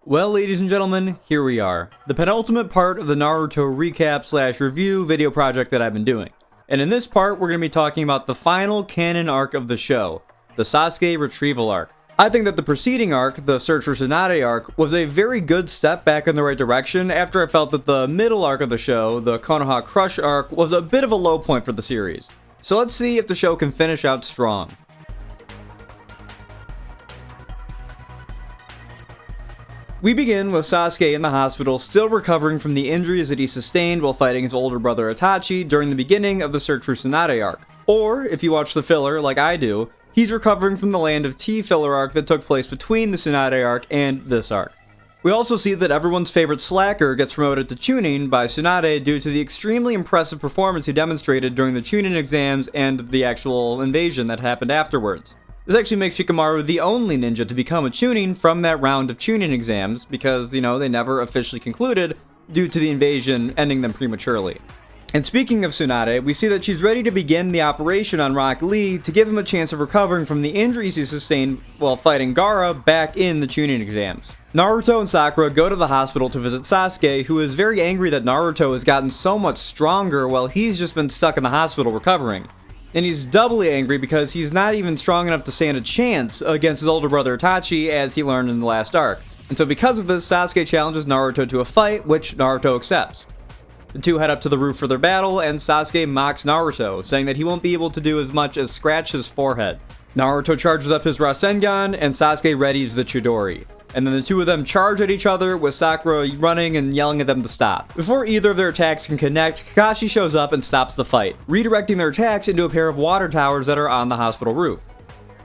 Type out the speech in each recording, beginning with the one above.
Well, ladies and gentlemen, here we are. The penultimate part of the Naruto recap/review video project that I've been doing. And in this part, we're going to be talking about the final canon arc of the show, the Sasuke Retrieval arc. I think that the preceding arc, the Search for Tsunade arc, was a very good step back in the right direction after I felt that the middle arc of the show, the Konoha Crush arc, was a bit of a low point for the series. So let's see if the show can finish out strong. We begin with Sasuke in the hospital, still recovering from the injuries that he sustained while fighting his older brother Itachi during the beginning of the Search for Tsunade arc. Or, if you watch the filler like I do, he's recovering from the Land of Tea filler arc that took place between the Tsunade arc and this arc. We also see that everyone's favorite slacker gets promoted to Chunin by Tsunade due to the extremely impressive performance he demonstrated during the Chunin exams and the actual invasion that happened afterwards. This actually makes Shikamaru the only ninja to become a Chunin from that round of Chunin exams because, they never officially concluded due to the invasion ending them prematurely. And speaking of Tsunade, we see that she's ready to begin the operation on Rock Lee to give him a chance of recovering from the injuries he sustained while fighting Gaara back in the Chunin exams. Naruto and Sakura go to the hospital to visit Sasuke, who is very angry that Naruto has gotten so much stronger while he's just been stuck in the hospital recovering. And he's doubly angry because he's not even strong enough to stand a chance against his older brother Itachi, as he learned in the last arc. And so because of this, Sasuke challenges Naruto to a fight, which Naruto accepts. The two head up to the roof for their battle, and Sasuke mocks Naruto, saying that he won't be able to do as much as scratch his forehead. Naruto charges up his Rasengan, and Sasuke readies the Chidori. And then the two of them charge at each other, with Sakura running and yelling at them to stop. Before either of their attacks can connect, Kakashi shows up and stops the fight, redirecting their attacks into a pair of water towers that are on the hospital roof.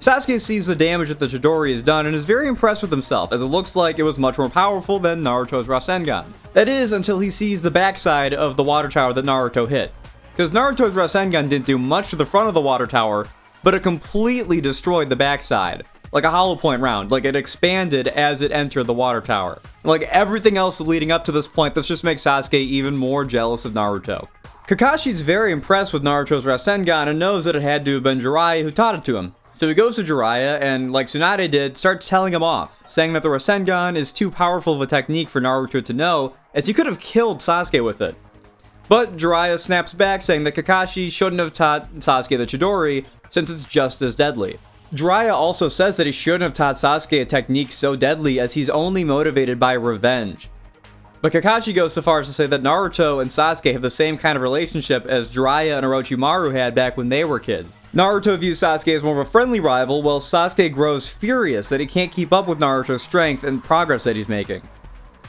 Sasuke sees the damage that the Chidori has done and is very impressed with himself, as it looks like it was much more powerful than Naruto's Rasengan. That is, until he sees the backside of the water tower that Naruto hit. Because Naruto's Rasengan didn't do much to the front of the water tower, but it completely destroyed the backside. Like a hollow point round, like it expanded as it entered the water tower. Like everything else leading up to this point, this just makes Sasuke even more jealous of Naruto. Kakashi's very impressed with Naruto's Rasengan and knows that it had to have been Jiraiya who taught it to him. So he goes to Jiraiya and, like Tsunade did, starts telling him off, saying that the Rasengan is too powerful of a technique for Naruto to know, as he could have killed Sasuke with it. But Jiraiya snaps back, saying that Kakashi shouldn't have taught Sasuke the Chidori, since it's just as deadly. Jiraiya also says that he shouldn't have taught Sasuke a technique so deadly as he's only motivated by revenge. But Kakashi goes so far as to say that Naruto and Sasuke have the same kind of relationship as Jiraiya and Orochimaru had back when they were kids. Naruto views Sasuke as more of a friendly rival, while Sasuke grows furious that he can't keep up with Naruto's strength and progress that he's making.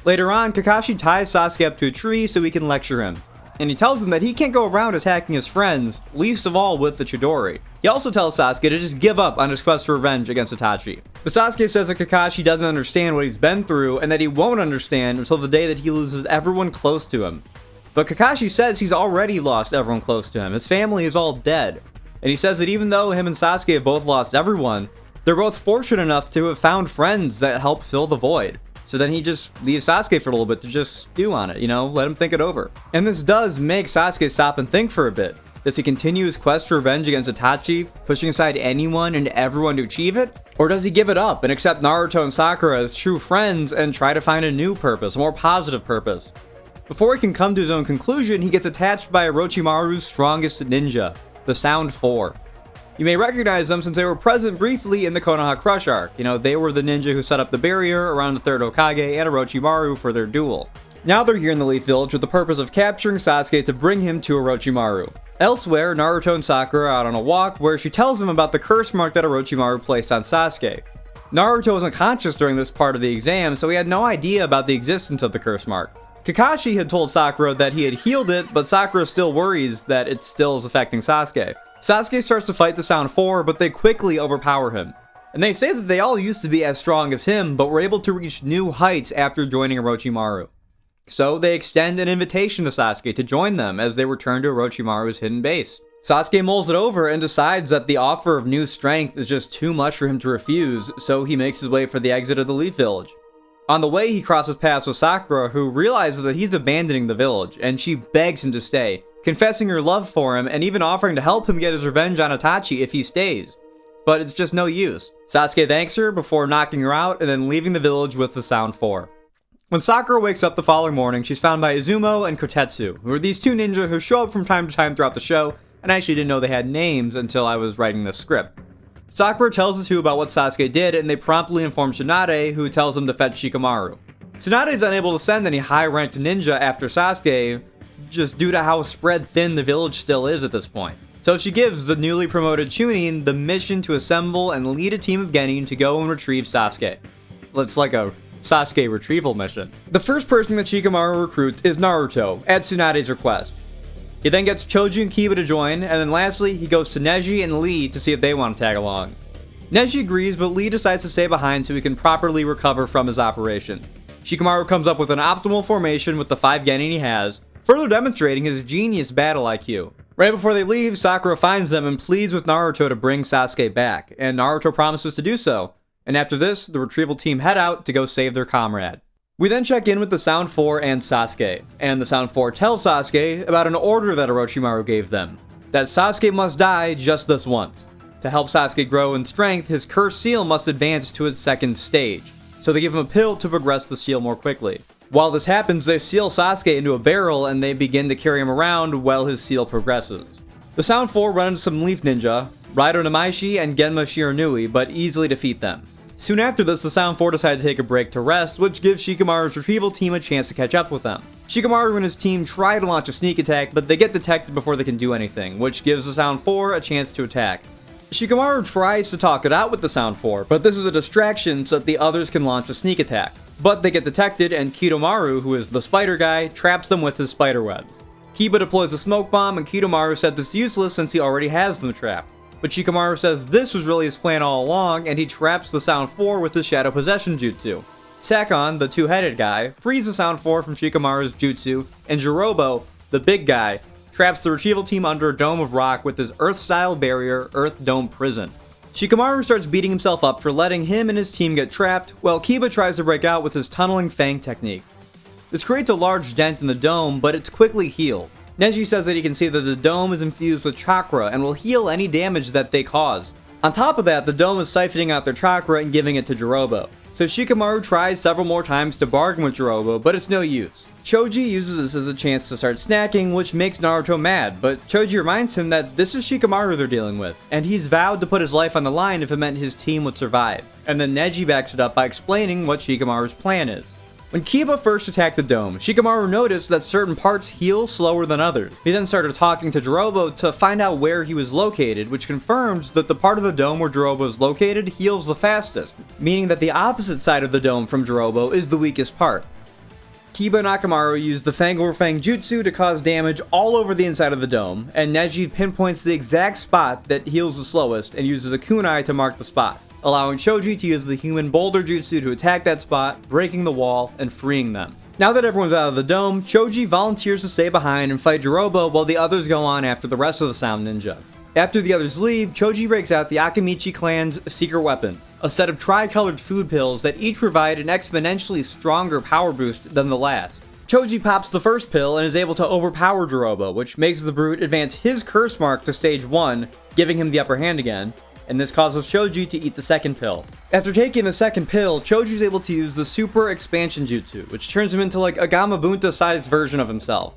Later on, Kakashi ties Sasuke up to a tree so he can lecture him. And he tells him that he can't go around attacking his friends, least of all with the Chidori. He also tells Sasuke to just give up on his quest for revenge against Itachi. But Sasuke says that Kakashi doesn't understand what he's been through and that he won't understand until the day that he loses everyone close to him. But Kakashi says he's already lost everyone close to him. His family is all dead. And he says that even though him and Sasuke have both lost everyone, they're both fortunate enough to have found friends that help fill the void. So then he just leaves Sasuke for a little bit to just stew on it, let him think it over. And this does make Sasuke stop and think for a bit. Does he continue his quest for revenge against Itachi, pushing aside anyone and everyone to achieve it? Or does he give it up and accept Naruto and Sakura as true friends and try to find a new purpose, a more positive purpose? Before he can come to his own conclusion, he gets attached by Orochimaru's strongest ninja, the Sound 4. You may recognize them since they were present briefly in the Konoha Crush arc. They were the ninja who set up the barrier around the third Hokage and Orochimaru for their duel. Now they're here in the Leaf Village with the purpose of capturing Sasuke to bring him to Orochimaru. Elsewhere, Naruto and Sakura are out on a walk where she tells him about the curse mark that Orochimaru placed on Sasuke. Naruto was unconscious during this part of the exam, so he had no idea about the existence of the curse mark. Kakashi had told Sakura that he had healed it, but Sakura still worries that it still is affecting Sasuke. Sasuke starts to fight the Sound 4, but they quickly overpower him. And they say that they all used to be as strong as him, but were able to reach new heights after joining Orochimaru. So they extend an invitation to Sasuke to join them as they return to Orochimaru's hidden base. Sasuke mulls it over and decides that the offer of new strength is just too much for him to refuse, so he makes his way for the exit of the Leaf Village. On the way, he crosses paths with Sakura, who realizes that he's abandoning the village, and she begs him to stay, confessing her love for him and even offering to help him get his revenge on Itachi if he stays. But it's just no use. Sasuke thanks her before knocking her out and then leaving the village with the Sound 4. When Sakura wakes up the following morning, she's found by Izumo and Kotetsu, who are these two ninja who show up from time to time throughout the show, and I actually didn't know they had names until I was writing this script. Sakura tells the two about what Sasuke did, and they promptly inform Tsunade, who tells them to fetch Shikamaru. Tsunade is unable to send any high-ranked ninja after Sasuke, just due to how spread thin the village still is at this point. So she gives the newly promoted Chunin the mission to assemble and lead a team of genin to go and retrieve Sasuke. It's like a Sasuke Retrieval mission. The first person that Shikamaru recruits is Naruto, at Tsunade's request. He then gets Choji and Kiba to join, and then lastly, he goes to Neji and Lee to see if they want to tag along. Neji agrees, but Lee decides to stay behind so he can properly recover from his operation. Shikamaru comes up with an optimal formation with the 5 genin he has, further demonstrating his genius battle IQ. Right before they leave, Sakura finds them and pleads with Naruto to bring Sasuke back, and Naruto promises to do so. And after this, the retrieval team head out to go save their comrade. We then check in with the Sound 4 and Sasuke, and the Sound 4 tells Sasuke about an order that Orochimaru gave them, that Sasuke must die just this once. To help Sasuke grow in strength, his cursed seal must advance to its second stage, so they give him a pill to progress the seal more quickly. While this happens, they seal Sasuke into a barrel and they begin to carry him around while his seal progresses. The Sound 4 run into some Leaf Ninja, Raido Namaishi and Genma Shiranui, but easily defeat them. Soon after this, the Sound 4 decide to take a break to rest, which gives Shikamaru's retrieval team a chance to catch up with them. Shikamaru and his team try to launch a sneak attack, but they get detected before they can do anything, which gives the Sound 4 a chance to attack. Shikamaru tries to talk it out with the Sound 4, but this is a distraction so that the others can launch a sneak attack. But they get detected, and Kidomaru, who is the spider guy, traps them with his spider webs. Kiba deploys a smoke bomb, and Kidomaru says this useless since he already has them trapped. But Shikamaru says this was really his plan all along, and he traps the Sound 4 with his Shadow Possession Jutsu. Sakon, the two-headed guy, frees the Sound 4 from Shikamaru's jutsu, and Jirobo, the big guy, traps the retrieval team under a dome of rock with his Earth-style barrier, Earth Dome Prison. Shikamaru starts beating himself up for letting him and his team get trapped, while Kiba tries to break out with his tunneling fang technique. This creates a large dent in the dome, but it's quickly healed. Neji says that he can see that the dome is infused with chakra and will heal any damage that they cause. On top of that, the dome is siphoning out their chakra and giving it to Jirobo. So Shikamaru tries several more times to bargain with Jirobo, but it's no use. Choji uses this as a chance to start snacking, which makes Naruto mad, but Choji reminds him that this is Shikamaru they're dealing with, and he's vowed to put his life on the line if it meant his team would survive. And then Neji backs it up by explaining what Shikamaru's plan is. When Kiba first attacked the dome, Shikamaru noticed that certain parts heal slower than others. He then started talking to Jirobo to find out where he was located, which confirms that the part of the dome where Jirobo is located heals the fastest, meaning that the opposite side of the dome from Jirobo is the weakest part. Kiba and Akamaru use the Fang over Fang Jutsu to cause damage all over the inside of the dome, and Neji pinpoints the exact spot that heals the slowest and uses a kunai to mark the spot, allowing Choji to use the Human Boulder Jutsu to attack that spot, breaking the wall and freeing them. Now that everyone's out of the dome, Choji volunteers to stay behind and fight Jirobo while the others go on after the rest of the Sound Ninja. After the others leave, Choji breaks out the Akamichi clan's secret weapon, a set of tri-colored food pills that each provide an exponentially stronger power boost than the last. Choji pops the first pill and is able to overpower Jirobo, which makes the brute advance his curse mark to stage 1, giving him the upper hand again, and this causes Choji to eat the second pill. After taking the second pill, Choji is able to use the Super Expansion Jutsu, which turns him into like a Gamabunta-sized version of himself.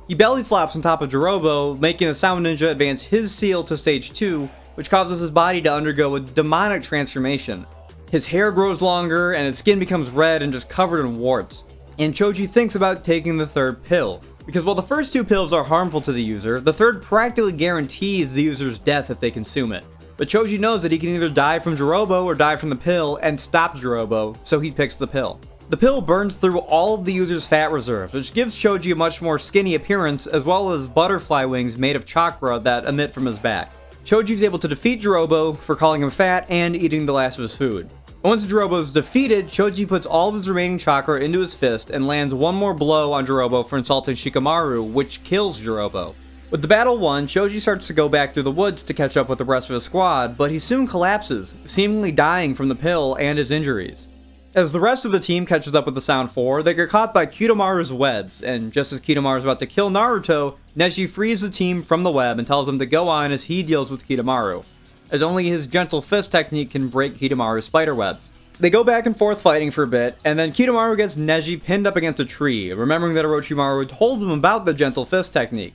He belly flops on top of Jirobo, making the Sound Ninja advance his seal to stage 2, which causes his body to undergo a demonic transformation. His hair grows longer, and his skin becomes red and just covered in warts. And Choji thinks about taking the third pill, because while the first 2 pills are harmful to the user, the third practically guarantees the user's death if they consume it. But Choji knows that he can either die from Jirobo or die from the pill and stop Jirobo, so he picks the pill. The pill burns through all of the user's fat reserves, which gives Choji a much more skinny appearance, as well as butterfly wings made of chakra that emit from his back. Choji is able to defeat Jirobo for calling him fat and eating the last of his food. Once Jirobo is defeated, Choji puts all of his remaining chakra into his fist and lands one more blow on Jirobo for insulting Shikamaru, which kills Jirobo. With the battle won, Choji starts to go back through the woods to catch up with the rest of his squad, but he soon collapses, seemingly dying from the pill and his injuries. As the rest of the team catches up with the Sound 4, they get caught by Kidomaru's webs, and just as Kidomaru is about to kill Naruto, Neji frees the team from the web and tells them to go on as he deals with Kidomaru, as only his gentle fist technique can break Kidomaru's spider webs. They go back and forth fighting for a bit, and then Kimimaro gets Neji pinned up against a tree, remembering that Orochimaru told him about the gentle fist technique.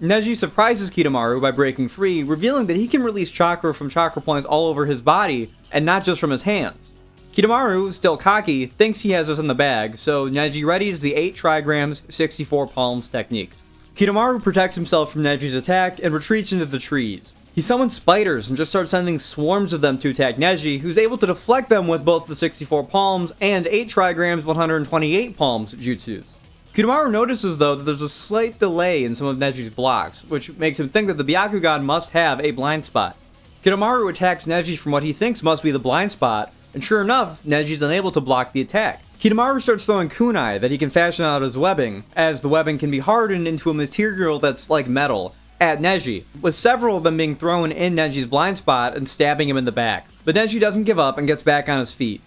Neji surprises Kimimaro by breaking free, revealing that he can release chakra from chakra points all over his body, and not just from his hands. Kimimaro, still cocky, thinks he has this in the bag, so Neji readies the 8 trigrams, 64 palms technique. Kimimaro protects himself from Neji's attack and retreats into the trees. He summons spiders and just starts sending swarms of them to attack Neji, who's able to deflect them with both the 64 palms and 8 trigrams, 128 palms jutsus. Kimimaro notices though that there's a slight delay in some of Neji's blocks, which makes him think that the Byakugan must have a blind spot. Kimimaro attacks Neji from what he thinks must be the blind spot, and sure enough, Neji's unable to block the attack. Kimimaro starts throwing kunai that he can fashion out as webbing, as the webbing can be hardened into a material that's like metal, at Neji, with several of them being thrown in Neji's blind spot and stabbing him in the back. But Neji doesn't give up and gets back on his feet.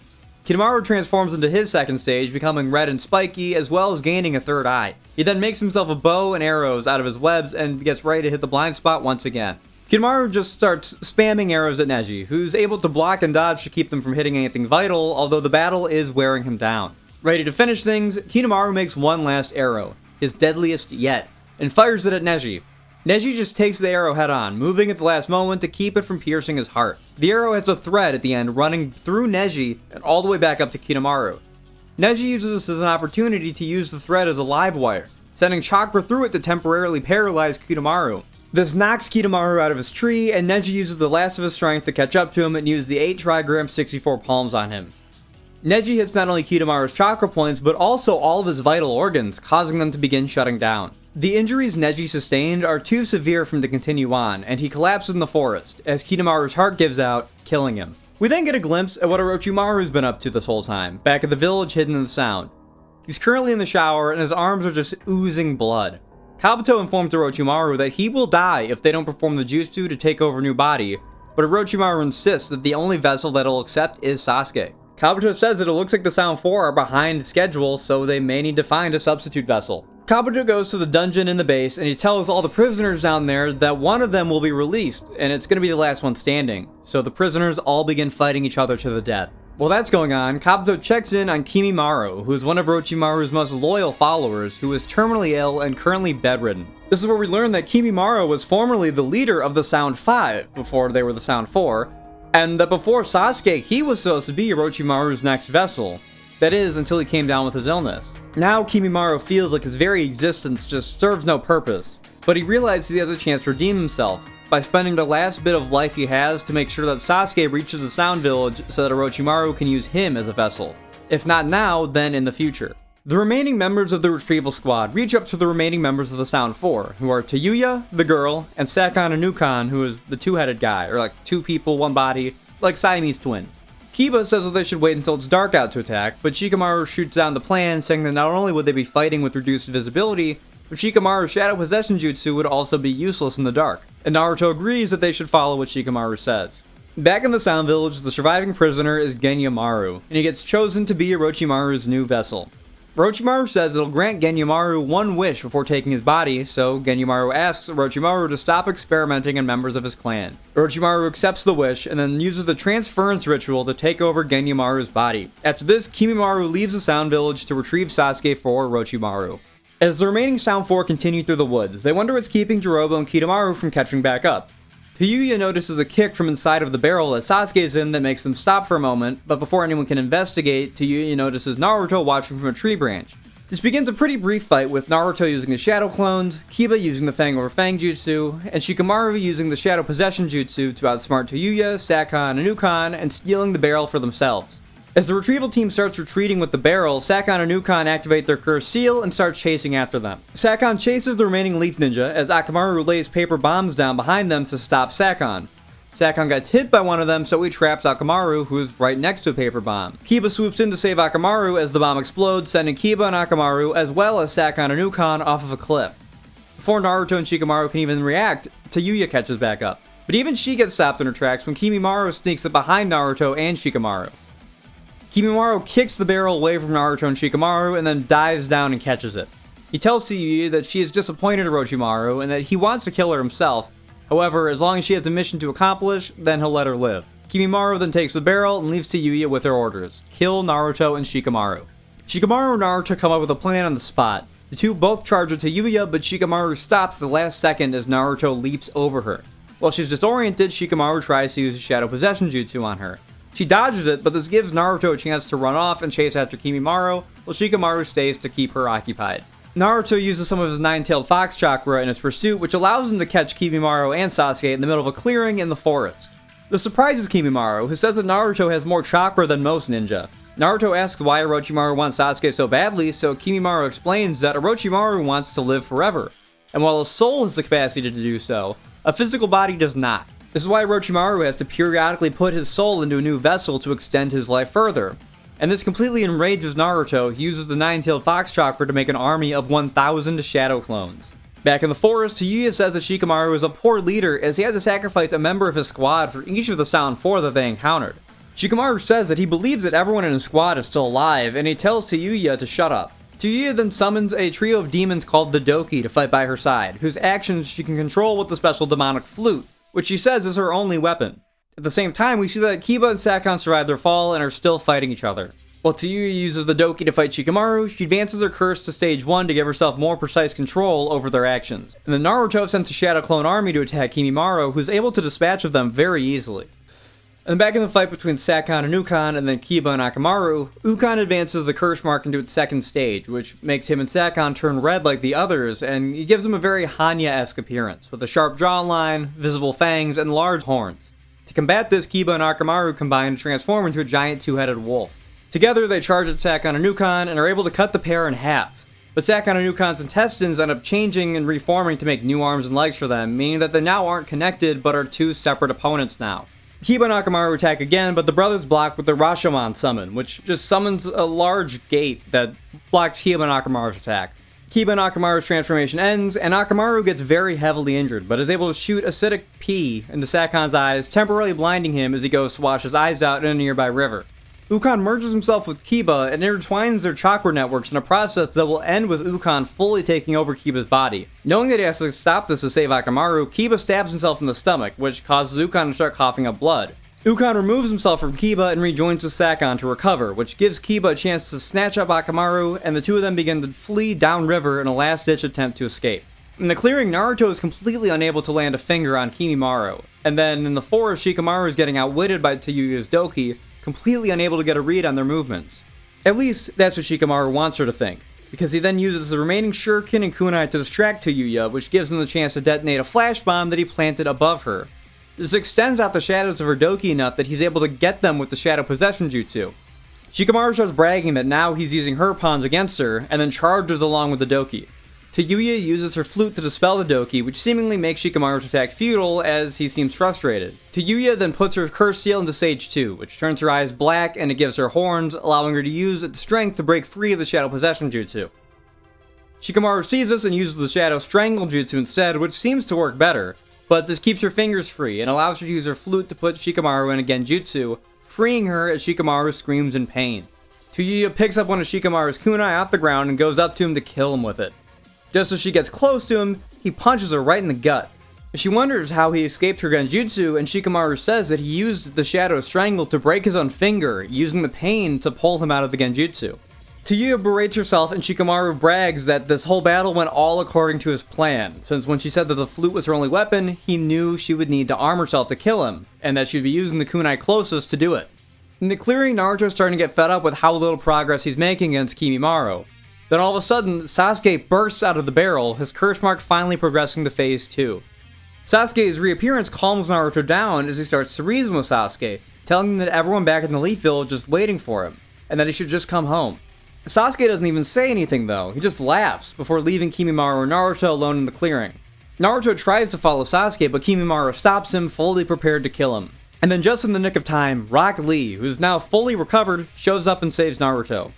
Kimimaro transforms into his second stage, becoming red and spiky, as well as gaining a third eye. He then makes himself a bow and arrows out of his webs and gets ready to hit the blind spot once again. Kimimaro just starts spamming arrows at Neji, who's able to block and dodge to keep them from hitting anything vital, although the battle is wearing him down. Ready to finish things, Kimimaro makes one last arrow, his deadliest yet, and fires it at Neji. Neji just takes the arrow head on, moving at the last moment to keep it from piercing his heart. The arrow has a thread at the end running through Neji and all the way back up to Kimimaro. Neji uses this as an opportunity to use the thread as a live wire, sending chakra through it to temporarily paralyze Kimimaro. This knocks Kimimaro out of his tree, and Neji uses the last of his strength to catch up to him and use the 8 trigram 64 palms on him. Neji hits not only Kidomaru's chakra points, but also all of his vital organs, causing them to begin shutting down. The injuries Neji sustained are too severe for him to continue on, and he collapses in the forest, as Kidomaru's heart gives out, killing him. We then get a glimpse at what Orochimaru's been up to this whole time, back at the village hidden in the sound. He's currently in the shower, and his arms are just oozing blood. Kabuto informs Orochimaru that he will die if they don't perform the jutsu to take over a new body, but Orochimaru insists that the only vessel that he'll accept is Sasuke. Kabuto says that it looks like the Sound 4 are behind schedule, so they may need to find a substitute vessel. Kabuto goes to the dungeon in the base, and he tells all the prisoners down there that one of them will be released, and it's going to be the last one standing. So the prisoners all begin fighting each other to the death. While that's going on, Kabuto checks in on Kimimaro, who is one of Orochimaru's most loyal followers, who is terminally ill and currently bedridden. This is where we learn that Kimimaro was formerly the leader of the Sound 5, before they were the Sound 4, and that before Sasuke, he was supposed to be Orochimaru's next vessel. That is, until he came down with his illness. Now Kimimaro feels like his very existence just serves no purpose, but he realizes he has a chance to redeem himself by spending the last bit of life he has to make sure that Sasuke reaches the Sound Village so that Orochimaru can use him as a vessel. If not now, then in the future. The remaining members of the Retrieval Squad reach up to the remaining members of the Sound 4, who are Tayuya, the girl, and Sakon Anukan, who is the two-headed guy, or like two people, one body, like Siamese twins. Kiba says that they should wait until it's dark out to attack, but Shikamaru shoots down the plan, saying that not only would they be fighting with reduced visibility, but Shikamaru's shadow possession jutsu would also be useless in the dark, and Naruto agrees that they should follow what Shikamaru says. Back in the Sound Village, the surviving prisoner is Genyamaru, and he gets chosen to be Orochimaru's new vessel. Orochimaru says it'll grant Genyamaru one wish before taking his body, so Genyamaru asks Orochimaru to stop experimenting on members of his clan. Orochimaru accepts the wish and then uses the transference ritual to take over Genyamaru's body. After this, Kimimaro leaves the Sound Village to retrieve Sasuke for Orochimaru. As the remaining Sound 4 continue through the woods, they wonder what's keeping Jirobo and Kidomaru from catching back up. Tayuya notices a kick from inside of the barrel that Sasuke is in that makes them stop for a moment, but before anyone can investigate, Tayuya notices Naruto watching from a tree branch. This begins a pretty brief fight with Naruto using the Shadow Clones, Kiba using the Fang over Fang Jutsu, and Shikamaru using the Shadow Possession Jutsu to outsmart Tayuya, Sakon, and Anukan, and stealing the barrel for themselves. As the retrieval team starts retreating with the barrel, Sakon and Anukan activate their cursed seal and start chasing after them. Sakon chases the remaining Leaf Ninja as Akamaru lays paper bombs down behind them to stop Sakon. Sakon gets hit by one of them, so he traps Akamaru, who is right next to a paper bomb. Kiba swoops in to save Akamaru as the bomb explodes, sending Kiba and Akamaru as well as Sakon and Anukan off of a cliff. Before Naruto and Shikamaru can even react, Tayuya catches back up. But even she gets stopped in her tracks when Kimimaro sneaks up behind Naruto and Shikamaru. Kimimaro kicks the barrel away from Naruto and Shikamaru and then dives down and catches it. He tells Tayuya that she is disappointed in Orochimaru and that he wants to kill her himself. However, as long as she has a mission to accomplish, then he'll let her live. Kimimaro then takes the barrel and leaves Tayuya with her orders: kill Naruto and Shikamaru. Shikamaru and Naruto come up with a plan on the spot. The two both charge at Tayuya, but Shikamaru stops at the last second as Naruto leaps over her. While she's disoriented, Shikamaru tries to use a shadow possession jutsu on her. She dodges it, but this gives Naruto a chance to run off and chase after Kimimaro, while Shikamaru stays to keep her occupied. Naruto uses some of his nine-tailed fox chakra in his pursuit, which allows him to catch Kimimaro and Sasuke in the middle of a clearing in the forest. This surprises Kimimaro, who says that Naruto has more chakra than most ninja. Naruto asks why Orochimaru wants Sasuke so badly, so Kimimaro explains that Orochimaru wants to live forever, and while a soul has the capacity to do so, a physical body does not. This is why Orochimaru has to periodically put his soul into a new vessel to extend his life further. And this completely enrages Naruto. He uses the nine-tailed fox chakra to make an army of 1,000 shadow clones. Back in the forest, Tayuya says that Shikamaru is a poor leader as he had to sacrifice a member of his squad for each of the Sound 4 that they encountered. Shikamaru says that he believes that everyone in his squad is still alive, and he tells Tayuya to shut up. Tayuya then summons a trio of demons called the Doki to fight by her side, whose actions she can control with the special demonic flute, which she says is her only weapon. At the same time, we see that Kiba and Sakon survived their fall and are still fighting each other. While Tayuya uses the Doki to fight Shikamaru, she advances her curse to stage 1 to give herself more precise control over their actions. And then Naruto sends a Shadow Clone army to attack Kimimaro, who's able to dispatch of them very easily. And back in the fight between Sakon and Ukon and then Kiba and Akamaru, Ukon advances the curse mark into its second stage, which makes him and Sakon turn red like the others, and it gives him a very Hanya-esque appearance, with a sharp jawline, visible fangs, and large horns. To combat this, Kiba and Akamaru combine to transform into a giant two-headed wolf. Together, they charge at Sakon and Ukon and are able to cut the pair in half. But Sakon and Ukon's intestines end up changing and reforming to make new arms and legs for them, meaning that they now aren't connected but are two separate opponents now. Kiba and Akamaru attack again, but the brothers block with the Rashomon summon, which just summons a large gate that blocks Kiba and Akamaru's attack. Kiba and Akamaru's transformation ends, and Akamaru gets very heavily injured, but is able to shoot acidic pee into Sakon's eyes, temporarily blinding him as he goes to wash his eyes out in a nearby river. Ukon merges himself with Kiba and intertwines their chakra networks in a process that will end with Ukon fully taking over Kiba's body. Knowing that he has to stop this to save Akamaru, Kiba stabs himself in the stomach, which causes Ukon to start coughing up blood. Ukon removes himself from Kiba and rejoins with Sakon to recover, which gives Kiba a chance to snatch up Akamaru, and the two of them begin to flee downriver in a last-ditch attempt to escape. In the clearing, Naruto is completely unable to land a finger on Kimimaro, and then in the forest, Shikamaru is getting outwitted by Tayuya's Doki, completely unable to get a read on their movements. At least, that's what Shikamaru wants her to think, because he then uses the remaining shuriken and kunai to distract Tayuya, which gives him the chance to detonate a flash bomb that he planted above her. This extends out the shadows of her Doki enough that he's able to get them with the shadow possession jutsu. Shikamaru starts bragging that now he's using her pawns against her, and then charges along with the Doki. Tayuya uses her flute to dispel the Doki, which seemingly makes Shikamaru's attack futile as he seems frustrated. Tayuya then puts her curse seal into stage 2, which turns her eyes black and it gives her horns, allowing her to use its strength to break free of the shadow possession jutsu. Shikamaru sees this and uses the shadow strangle jutsu instead, which seems to work better, but this keeps her fingers free and allows her to use her flute to put Shikamaru in a genjutsu, freeing her as Shikamaru screams in pain. Tayuya picks up one of Shikamaru's kunai off the ground and goes up to him to kill him with it. Just as she gets close to him, he punches her right in the gut. She wonders how he escaped her genjutsu, and Shikamaru says that he used the Shadow Strangle to break his own finger, using the pain to pull him out of the genjutsu. Tayuya berates herself, and Shikamaru brags that this whole battle went all according to his plan, since when she said that the flute was her only weapon, he knew she would need to arm herself to kill him, and that she'd be using the kunai closest to do it. In the clearing, Naruto's starting to get fed up with how little progress he's making against Kimimaro. Then all of a sudden, Sasuke bursts out of the barrel, his curse mark finally progressing to phase 2. Sasuke's reappearance calms Naruto down as he starts to reason with Sasuke, telling him that everyone back in the Leaf Village is waiting for him, and that he should just come home. Sasuke doesn't even say anything though, he just laughs before leaving Kimimaro and Naruto alone in the clearing. Naruto tries to follow Sasuke, but Kimimaro stops him, fully prepared to kill him. And then just in the nick of time, Rock Lee, who is now fully recovered, shows up and saves Naruto.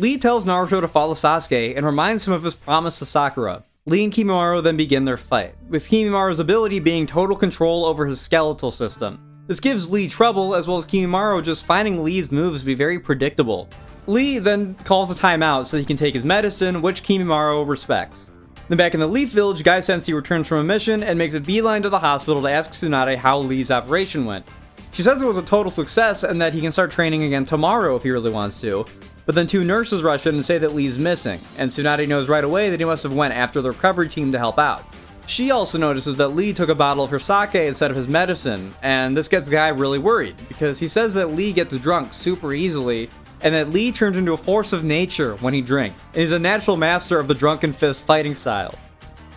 Lee tells Naruto to follow Sasuke and reminds him of his promise to Sakura. Lee and Kimimaro then begin their fight, with Kimimaro's ability being total control over his skeletal system. This gives Lee trouble, as well as Kimimaro just finding Lee's moves to be very predictable. Lee then calls a timeout so he can take his medicine, which Kimimaro respects. Then back in the Leaf Village, Gai Sensei returns from a mission and makes a beeline to the hospital to ask Tsunade how Lee's operation went. She says it was a total success and that he can start training again tomorrow if he really wants to, but then 2 nurses rush in and say that Lee's missing, and Tsunade knows right away that he must have went after the recovery team to help out. She also notices that Lee took a bottle of her sake instead of his medicine, and this gets the guy really worried, because he says that Lee gets drunk super easily, and that Lee turns into a force of nature when he drinks, and he's a natural master of the drunken fist fighting style.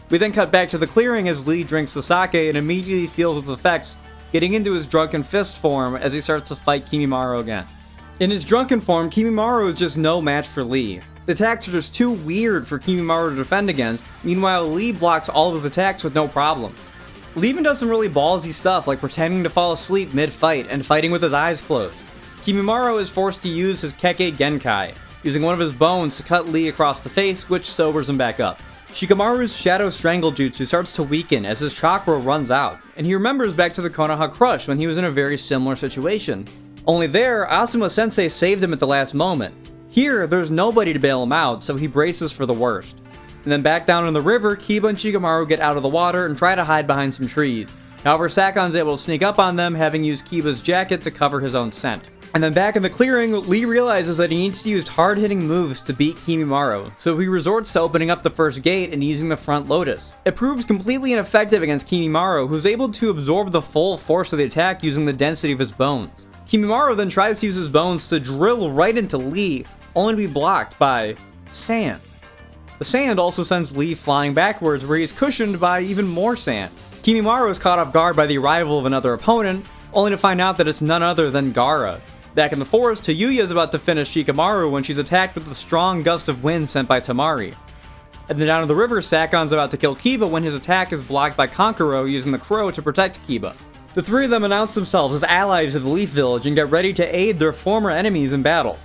We then cut back to the clearing as Lee drinks the sake and immediately feels its effects, getting into his drunken fist form as he starts to fight Kimimaro again. In his drunken form, Kimimaro is just no match for Lee. The attacks are just too weird for Kimimaro to defend against, meanwhile Lee blocks all of his attacks with no problem. Lee even does some really ballsy stuff like pretending to fall asleep mid-fight and fighting with his eyes closed. Kimimaro is forced to use his Kekkei Genkai, using one of his bones to cut Lee across the face, which sobers him back up. Shikamaru's Shadow Strangle Jutsu starts to weaken as his chakra runs out, and he remembers back to the Konoha Crush when he was in a very similar situation. Only there, Asuma-sensei saved him at the last moment. Here, there's nobody to bail him out, so he braces for the worst. And then back down in the river, Kiba and Shikamaru get out of the water and try to hide behind some trees. However, Sakon's able to sneak up on them, having used Kiba's jacket to cover his own scent. And then back in the clearing, Lee realizes that he needs to use hard-hitting moves to beat Kimimaro, so he resorts to opening up the first gate and using the front lotus. It proves completely ineffective against Kimimaro, who's able to absorb the full force of the attack using the density of his bones. Kimimaro then tries to use his bones to drill right into Lee, only to be blocked by sand. The sand also sends Lee flying backwards, where he's cushioned by even more sand. Kimimaro is caught off guard by the arrival of another opponent, only to find out that it's none other than Gaara. Back in the forest, Tayuya is about to finish Shikamaru when she's attacked with the strong gust of wind sent by Tamari. And then down in the river, Sakon's about to kill Kiba when his attack is blocked by Kankuro using the crow to protect Kiba. The 3 of them announce themselves as allies of the Leaf Village and get ready to aid their former enemies in battle.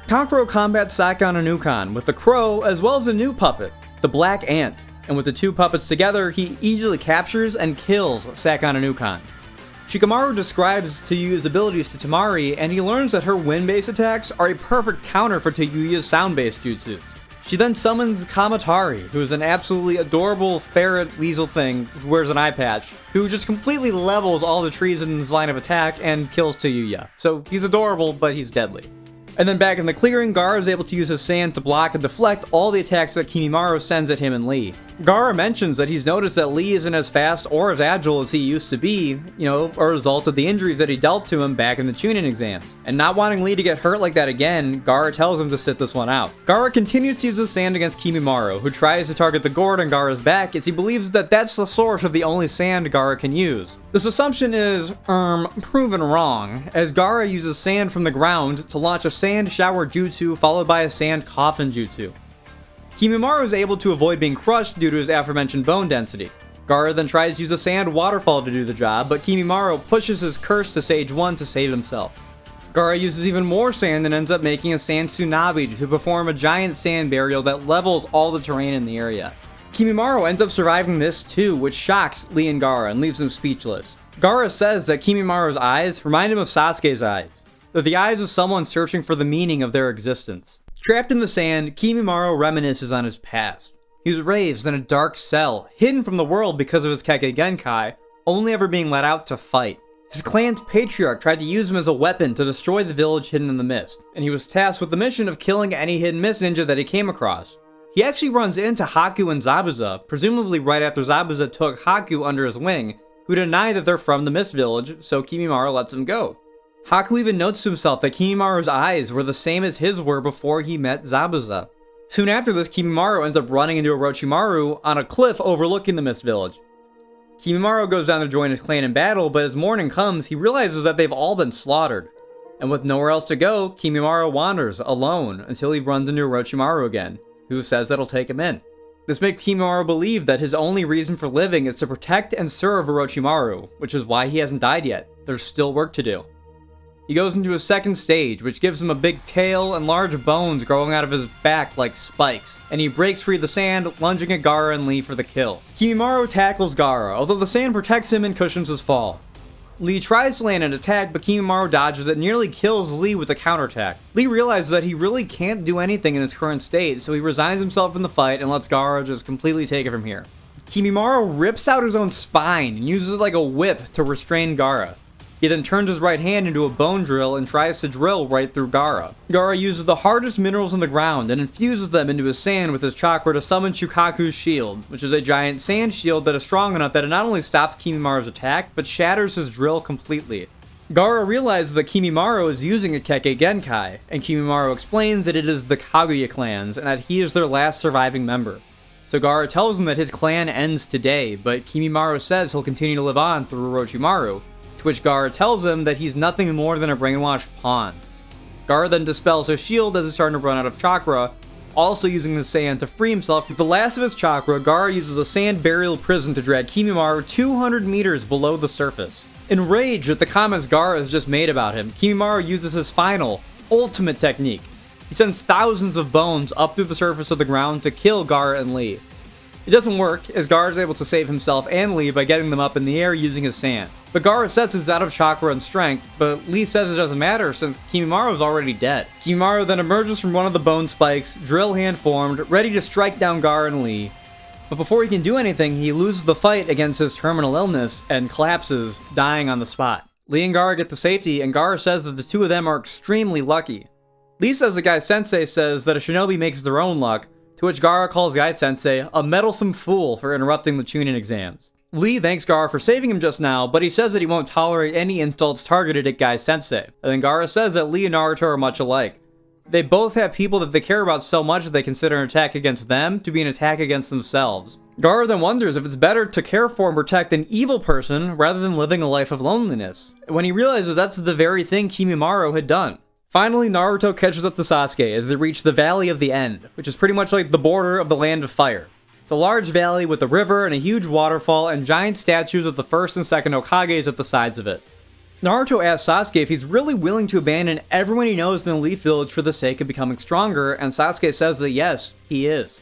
Kankuro combats Sakon and Ukon with the crow as well as a new puppet, the Black Ant, and with the 2 puppets together, he easily captures and kills Sakon and Ukon. Shikamaru describes Tayuya's abilities to Tamari, and he learns that her wind-based attacks are a perfect counter for Tayuya's sound-based jutsu. She then summons Kamatari, who is an absolutely adorable ferret weasel thing who wears an eye patch, who just completely levels all the trees in his line of attack and kills Tayuya. So he's adorable, but he's deadly. And then back in the clearing, Gaara is able to use his sand to block and deflect all the attacks that Kimimaro sends at him and Lee. Gaara mentions that he's noticed that Lee isn't as fast or as agile as he used to be, a result of the injuries that he dealt to him back in the Chunin exams. And not wanting Lee to get hurt like that again, Gaara tells him to sit this one out. Gaara continues to use his sand against Kimimaro, who tries to target the gourd on Gaara's back as he believes that that's the source of the only sand Gaara can use. This assumption is, proven wrong, as Gaara uses sand from the ground to launch a sand shower jutsu followed by a sand coffin jutsu. Kimimaro is able to avoid being crushed due to his aforementioned bone density. Gaara then tries to use a sand waterfall to do the job, but Kimimaro pushes his curse to stage 1 to save himself. Gaara uses even more sand and ends up making a sand tsunami to perform a giant sand burial that levels all the terrain in the area. Kimimaro ends up surviving this too, which shocks Lee and Gaara and leaves them speechless. Gaara says that Kimimaro's eyes remind him of Sasuke's eyes. They're the eyes of someone searching for the meaning of their existence. Trapped in the sand, Kimimaro reminisces on his past. He was raised in a dark cell, hidden from the world because of his Kekkei Genkai, only ever being let out to fight. His clan's patriarch tried to use him as a weapon to destroy the village hidden in the mist, and he was tasked with the mission of killing any hidden mist ninja that he came across. He actually runs into Haku and Zabuza, presumably right after Zabuza took Haku under his wing, who deny that they're from the Mist Village, so Kimimaro lets him go. Haku even notes to himself that Kimimaro's eyes were the same as his were before he met Zabuza. Soon after this, Kimimaro ends up running into Orochimaru on a cliff overlooking the Mist Village. Kimimaro goes down to join his clan in battle, but as morning comes, he realizes that they've all been slaughtered. And with nowhere else to go, Kimimaro wanders alone until he runs into Orochimaru again, who says that he'll take him in. This makes Kimimaro believe that his only reason for living is to protect and serve Orochimaru, which is why he hasn't died yet. There's still work to do. He goes into a second stage, which gives him a big tail and large bones growing out of his back like spikes, and he breaks free of the sand, lunging at Gaara and Lee for the kill. Kimimaro tackles Gaara, although the sand protects him and cushions his fall. Lee tries to land an attack, but Kimimaro dodges it and nearly kills Lee with a counterattack. Lee realizes that he really can't do anything in his current state, so he resigns himself from the fight and lets Gaara just completely take it from here. Kimimaro rips out his own spine and uses it like a whip to restrain Gaara. He then turns his right hand into a bone drill and tries to drill right through Gaara. Gaara uses the hardest minerals in the ground and infuses them into his sand with his chakra to summon Shukaku's shield, which is a giant sand shield that is strong enough that it not only stops Kimimaro's attack, but shatters his drill completely. Gaara realizes that Kimimaro is using a Kekkei Genkai, and Kimimaro explains that it is the Kaguya clans and that he is their last surviving member. So Gaara tells him that his clan ends today, but Kimimaro says he'll continue to live on through Orochimaru, to which Gaara tells him that he's nothing more than a brainwashed pawn. Gaara then dispels his shield as he's starting to run out of chakra, also using the sand to free himself. With the last of his chakra, Gaara uses a sand burial prison to drag Kimimaro 200 meters below the surface. Enraged at the comments Gaara has just made about him, Kimimaro uses his final, ultimate technique. He sends thousands of bones up through the surface of the ground to kill Gaara and Lee. It doesn't work, as Gaara is able to save himself and Lee by getting them up in the air using his sand. But Gaara says he's out of chakra and strength, but Lee says it doesn't matter since Kimimaro is already dead. Kimimaro then emerges from one of the bone spikes, drill hand formed, ready to strike down Gaara and Lee. But before he can do anything, he loses the fight against his terminal illness and collapses, dying on the spot. Lee and Gaara get to safety, and Gaara says that the two of them are extremely lucky. Lee says the Guy Sensei says that a shinobi makes their own luck, to which Gaara calls Guy Sensei a meddlesome fool for interrupting the Chunin exams. Lee thanks Gaara for saving him just now, but he says that he won't tolerate any insults targeted at Guy Sensei. And then Gaara says that Lee and Naruto are much alike. They both have people that they care about so much that they consider an attack against them to be an attack against themselves. Gaara then wonders if it's better to care for and protect an evil person rather than living a life of loneliness, when he realizes that's the very thing Kimimaro had done. Finally, Naruto catches up to Sasuke as they reach the Valley of the End, which is pretty much like the border of the Land of Fire. It's a large valley with a river and a huge waterfall and giant statues of the first and second Hokages at the sides of it. Naruto asks Sasuke if he's really willing to abandon everyone he knows in the Leaf Village for the sake of becoming stronger, and Sasuke says that yes, he is.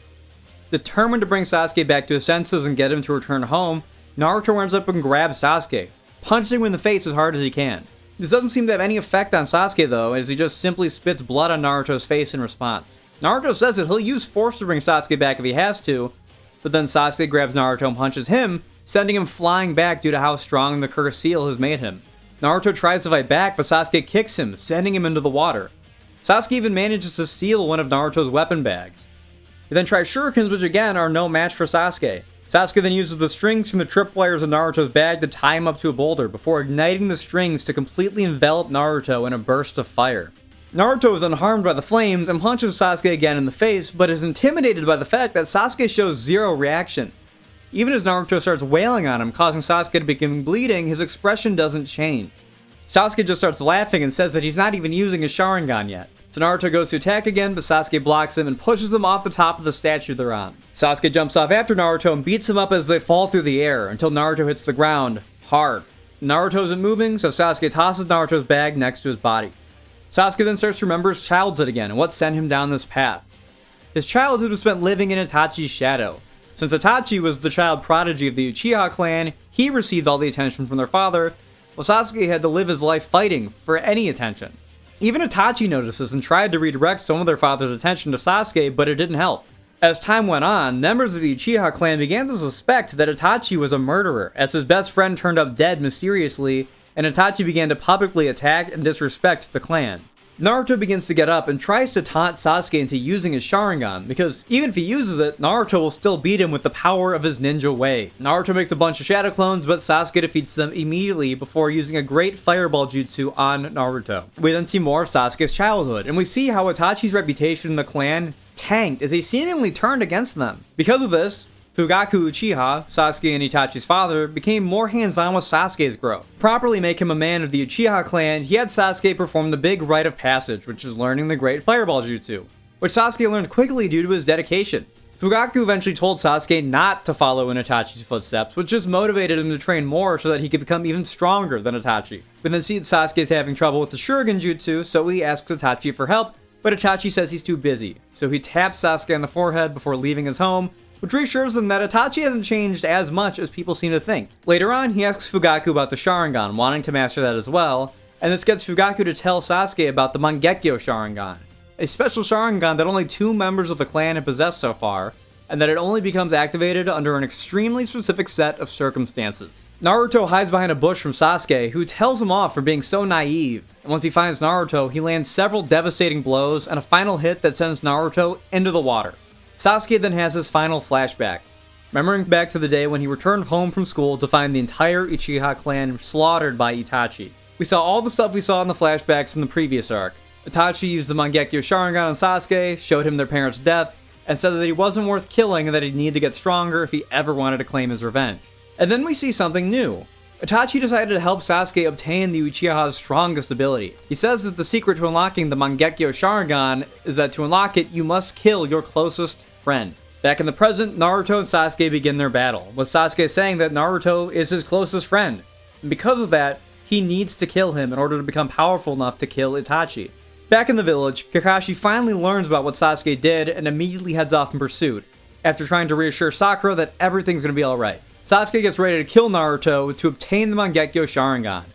Determined to bring Sasuke back to his senses and get him to return home, Naruto runs up and grabs Sasuke, punching him in the face as hard as he can. This doesn't seem to have any effect on Sasuke though, as he just simply spits blood on Naruto's face in response. Naruto says that he'll use force to bring Sasuke back if he has to, but then Sasuke grabs Naruto and punches him, sending him flying back due to how strong the cursed seal has made him. Naruto tries to fight back, but Sasuke kicks him, sending him into the water. Sasuke even manages to steal one of Naruto's weapon bags. He then tries shurikens, which again are no match for Sasuke. Sasuke then uses the strings from the tripwires of Naruto's bag to tie him up to a boulder before igniting the strings to completely envelop Naruto in a burst of fire. Naruto is unharmed by the flames and punches Sasuke again in the face, but is intimidated by the fact that Sasuke shows zero reaction. Even as Naruto starts wailing on him, causing Sasuke to begin bleeding, his expression doesn't change. Sasuke just starts laughing and says that he's not even using his Sharingan yet. So Naruto goes to attack again, but Sasuke blocks him and pushes him off the top of the statue they're on. Sasuke jumps off after Naruto and beats him up as they fall through the air until Naruto hits the ground hard. Naruto isn't moving, so Sasuke tosses Naruto's bag next to his body. Sasuke then starts to remember his childhood again and what sent him down this path. His childhood was spent living in Itachi's shadow. Since Itachi was the child prodigy of the Uchiha clan, he received all the attention from their father, while Sasuke had to live his life fighting for any attention. Even Itachi notices and tried to redirect some of their father's attention to Sasuke, but it didn't help. As time went on, members of the Uchiha clan began to suspect that Itachi was a murderer, as his best friend turned up dead mysteriously, and Itachi began to publicly attack and disrespect the clan. Naruto begins to get up and tries to taunt Sasuke into using his Sharingan, because even if he uses it, Naruto will still beat him with the power of his ninja way. Naruto makes a bunch of shadow clones, but Sasuke defeats them immediately before using a great fireball jutsu on Naruto. We then see more of Sasuke's childhood, and we see how Itachi's reputation in the clan tanked as he seemingly turned against them. Because of this, Fugaku Uchiha, Sasuke and Itachi's father, became more hands-on with Sasuke's growth. To properly make him a man of the Uchiha clan, he had Sasuke perform the big rite of passage, which is learning the great fireball jutsu, which Sasuke learned quickly due to his dedication. Fugaku eventually told Sasuke not to follow in Itachi's footsteps, which just motivated him to train more so that he could become even stronger than Itachi. We then see that Sasuke is having trouble with the Shuriken jutsu, so he asks Itachi for help, but Itachi says he's too busy, so he taps Sasuke on the forehead before leaving his home, which reassures them that Itachi hasn't changed as much as people seem to think. Later on, he asks Fugaku about the Sharingan, wanting to master that as well, and this gets Fugaku to tell Sasuke about the Mangekyo Sharingan, a special Sharingan that only 2 members of the clan have possessed so far, and that it only becomes activated under an extremely specific set of circumstances. Naruto hides behind a bush from Sasuke, who tells him off for being so naive, and once he finds Naruto, he lands several devastating blows and a final hit that sends Naruto into the water. Sasuke then has his final flashback, remembering back to the day when he returned home from school to find the entire Uchiha clan slaughtered by Itachi. We saw all the stuff we saw in the flashbacks in the previous arc. Itachi used the Mangekyo Sharingan on Sasuke, showed him their parents' death, and said that he wasn't worth killing and that he'd need to get stronger if he ever wanted to claim his revenge. And then we see something new. Itachi decided to help Sasuke obtain the Uchiha's strongest ability. He says that the secret to unlocking the Mangekyo Sharingan is that to unlock it, you must kill your closest friend. Back in the present, Naruto and Sasuke begin their battle, with Sasuke saying that Naruto is his closest friend. And because of that, he needs to kill him in order to become powerful enough to kill Itachi. Back in the village, Kakashi finally learns about what Sasuke did and immediately heads off in pursuit, after trying to reassure Sakura that everything's gonna be alright. Sasuke gets ready to kill Naruto to obtain the Mangekyo Sharingan,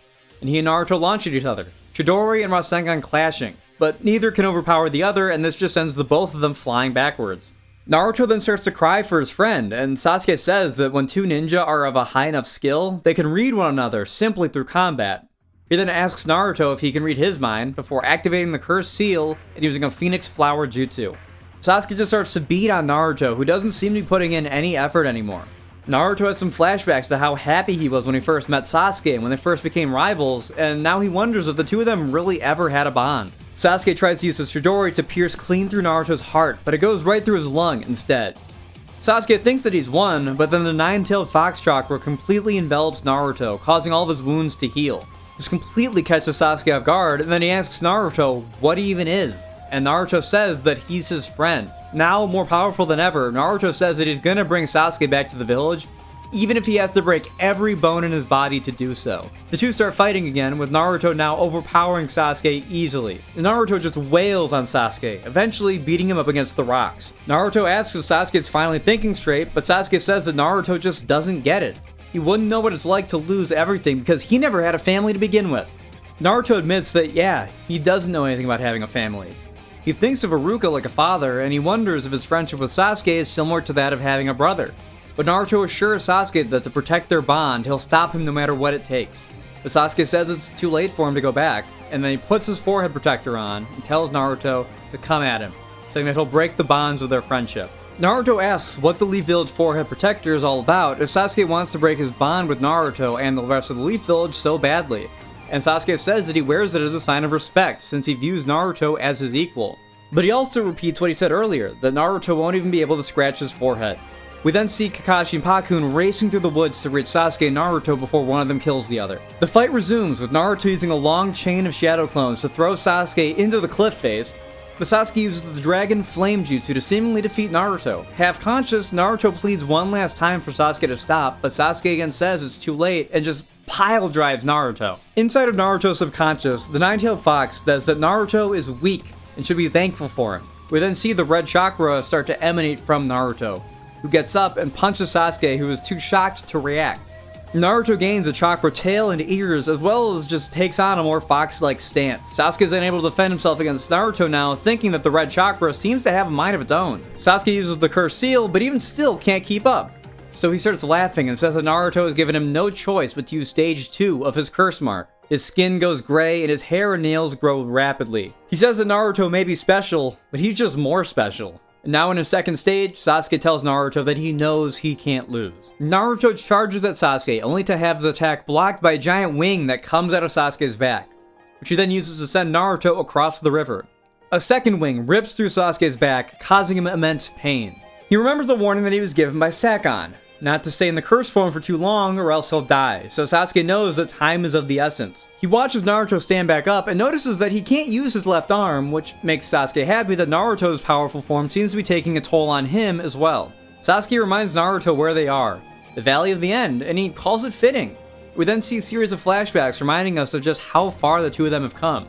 and he and Naruto launch at each other, Chidori and Rasengan clashing, but neither can overpower the other, and this just sends the both of them flying backwards. Naruto then starts to cry for his friend, and Sasuke says that when two ninja are of a high enough skill, they can read one another simply through combat. He then asks Naruto if he can read his mind before activating the cursed seal and using a Phoenix Flower Jutsu. Sasuke just starts to beat on Naruto, who doesn't seem to be putting in any effort anymore. Naruto has some flashbacks to how happy he was when he first met Sasuke and when they first became rivals, and now he wonders if the two of them really ever had a bond. Sasuke tries to use his Chidori to pierce clean through Naruto's heart, but it goes right through his lung instead. Sasuke thinks that he's won, but then the nine-tailed fox chakra completely envelops Naruto, causing all of his wounds to heal. This completely catches Sasuke off guard, and then he asks Naruto what he even is, and Naruto says that he's his friend. Now, more powerful than ever, Naruto says that he's gonna bring Sasuke back to the village, even if he has to break every bone in his body to do so. The two start fighting again, with Naruto now overpowering Sasuke easily. Naruto just wails on Sasuke, eventually beating him up against the rocks. Naruto asks if Sasuke's finally thinking straight, but Sasuke says that Naruto just doesn't get it. He wouldn't know what it's like to lose everything because he never had a family to begin with. Naruto admits that, yeah, he doesn't know anything about having a family. He thinks of Iruka like a father, and he wonders if his friendship with Sasuke is similar to that of having a brother. But Naruto assures Sasuke that to protect their bond, he'll stop him no matter what it takes. But Sasuke says it's too late for him to go back, and then he puts his forehead protector on and tells Naruto to come at him, saying that he'll break the bonds of their friendship. Naruto asks what the Leaf Village forehead protector is all about if Sasuke wants to break his bond with Naruto and the rest of the Leaf Village so badly. And Sasuke says that he wears it as a sign of respect since he views Naruto as his equal. But he also repeats what he said earlier, that Naruto won't even be able to scratch his forehead. We then see Kakashi and Pakun racing through the woods to reach Sasuke and Naruto before one of them kills the other. The fight resumes with Naruto using a long chain of shadow clones to throw Sasuke into the cliff face, but Sasuke uses the Dragon Flame Jutsu to seemingly defeat Naruto. Half conscious, Naruto pleads one last time for Sasuke to stop, but Sasuke again says it's too late and just pile drives Naruto. Inside of Naruto's subconscious, the nine-tailed fox says that Naruto is weak and should be thankful for him. We then see the red chakra start to emanate from Naruto, who gets up and punches Sasuke, who is too shocked to react. Naruto gains a chakra tail and ears, as well as just takes on a more fox-like stance. Sasuke is unable to defend himself against Naruto now, thinking that the red chakra seems to have a mind of its own. Sasuke uses the cursed seal, but even still can't keep up. So he starts laughing and says that Naruto has given him no choice but to use stage 2 of his curse mark. His skin goes gray and his hair and nails grow rapidly. He says that Naruto may be special, but he's just more special. Now in his second stage, Sasuke tells Naruto that he knows he can't lose. Naruto charges at Sasuke, only to have his attack blocked by a giant wing that comes out of Sasuke's back, which he then uses to send Naruto across the river. A second wing rips through Sasuke's back, causing him immense pain. He remembers the warning that he was given by Sakon, not to stay in the curse form for too long or else he'll die, so Sasuke knows that time is of the essence. He watches Naruto stand back up and notices that he can't use his left arm, which makes Sasuke happy that Naruto's powerful form seems to be taking a toll on him as well. Sasuke reminds Naruto where they are, the Valley of the End, and he calls it fitting. We then see a series of flashbacks reminding us of just how far the two of them have come.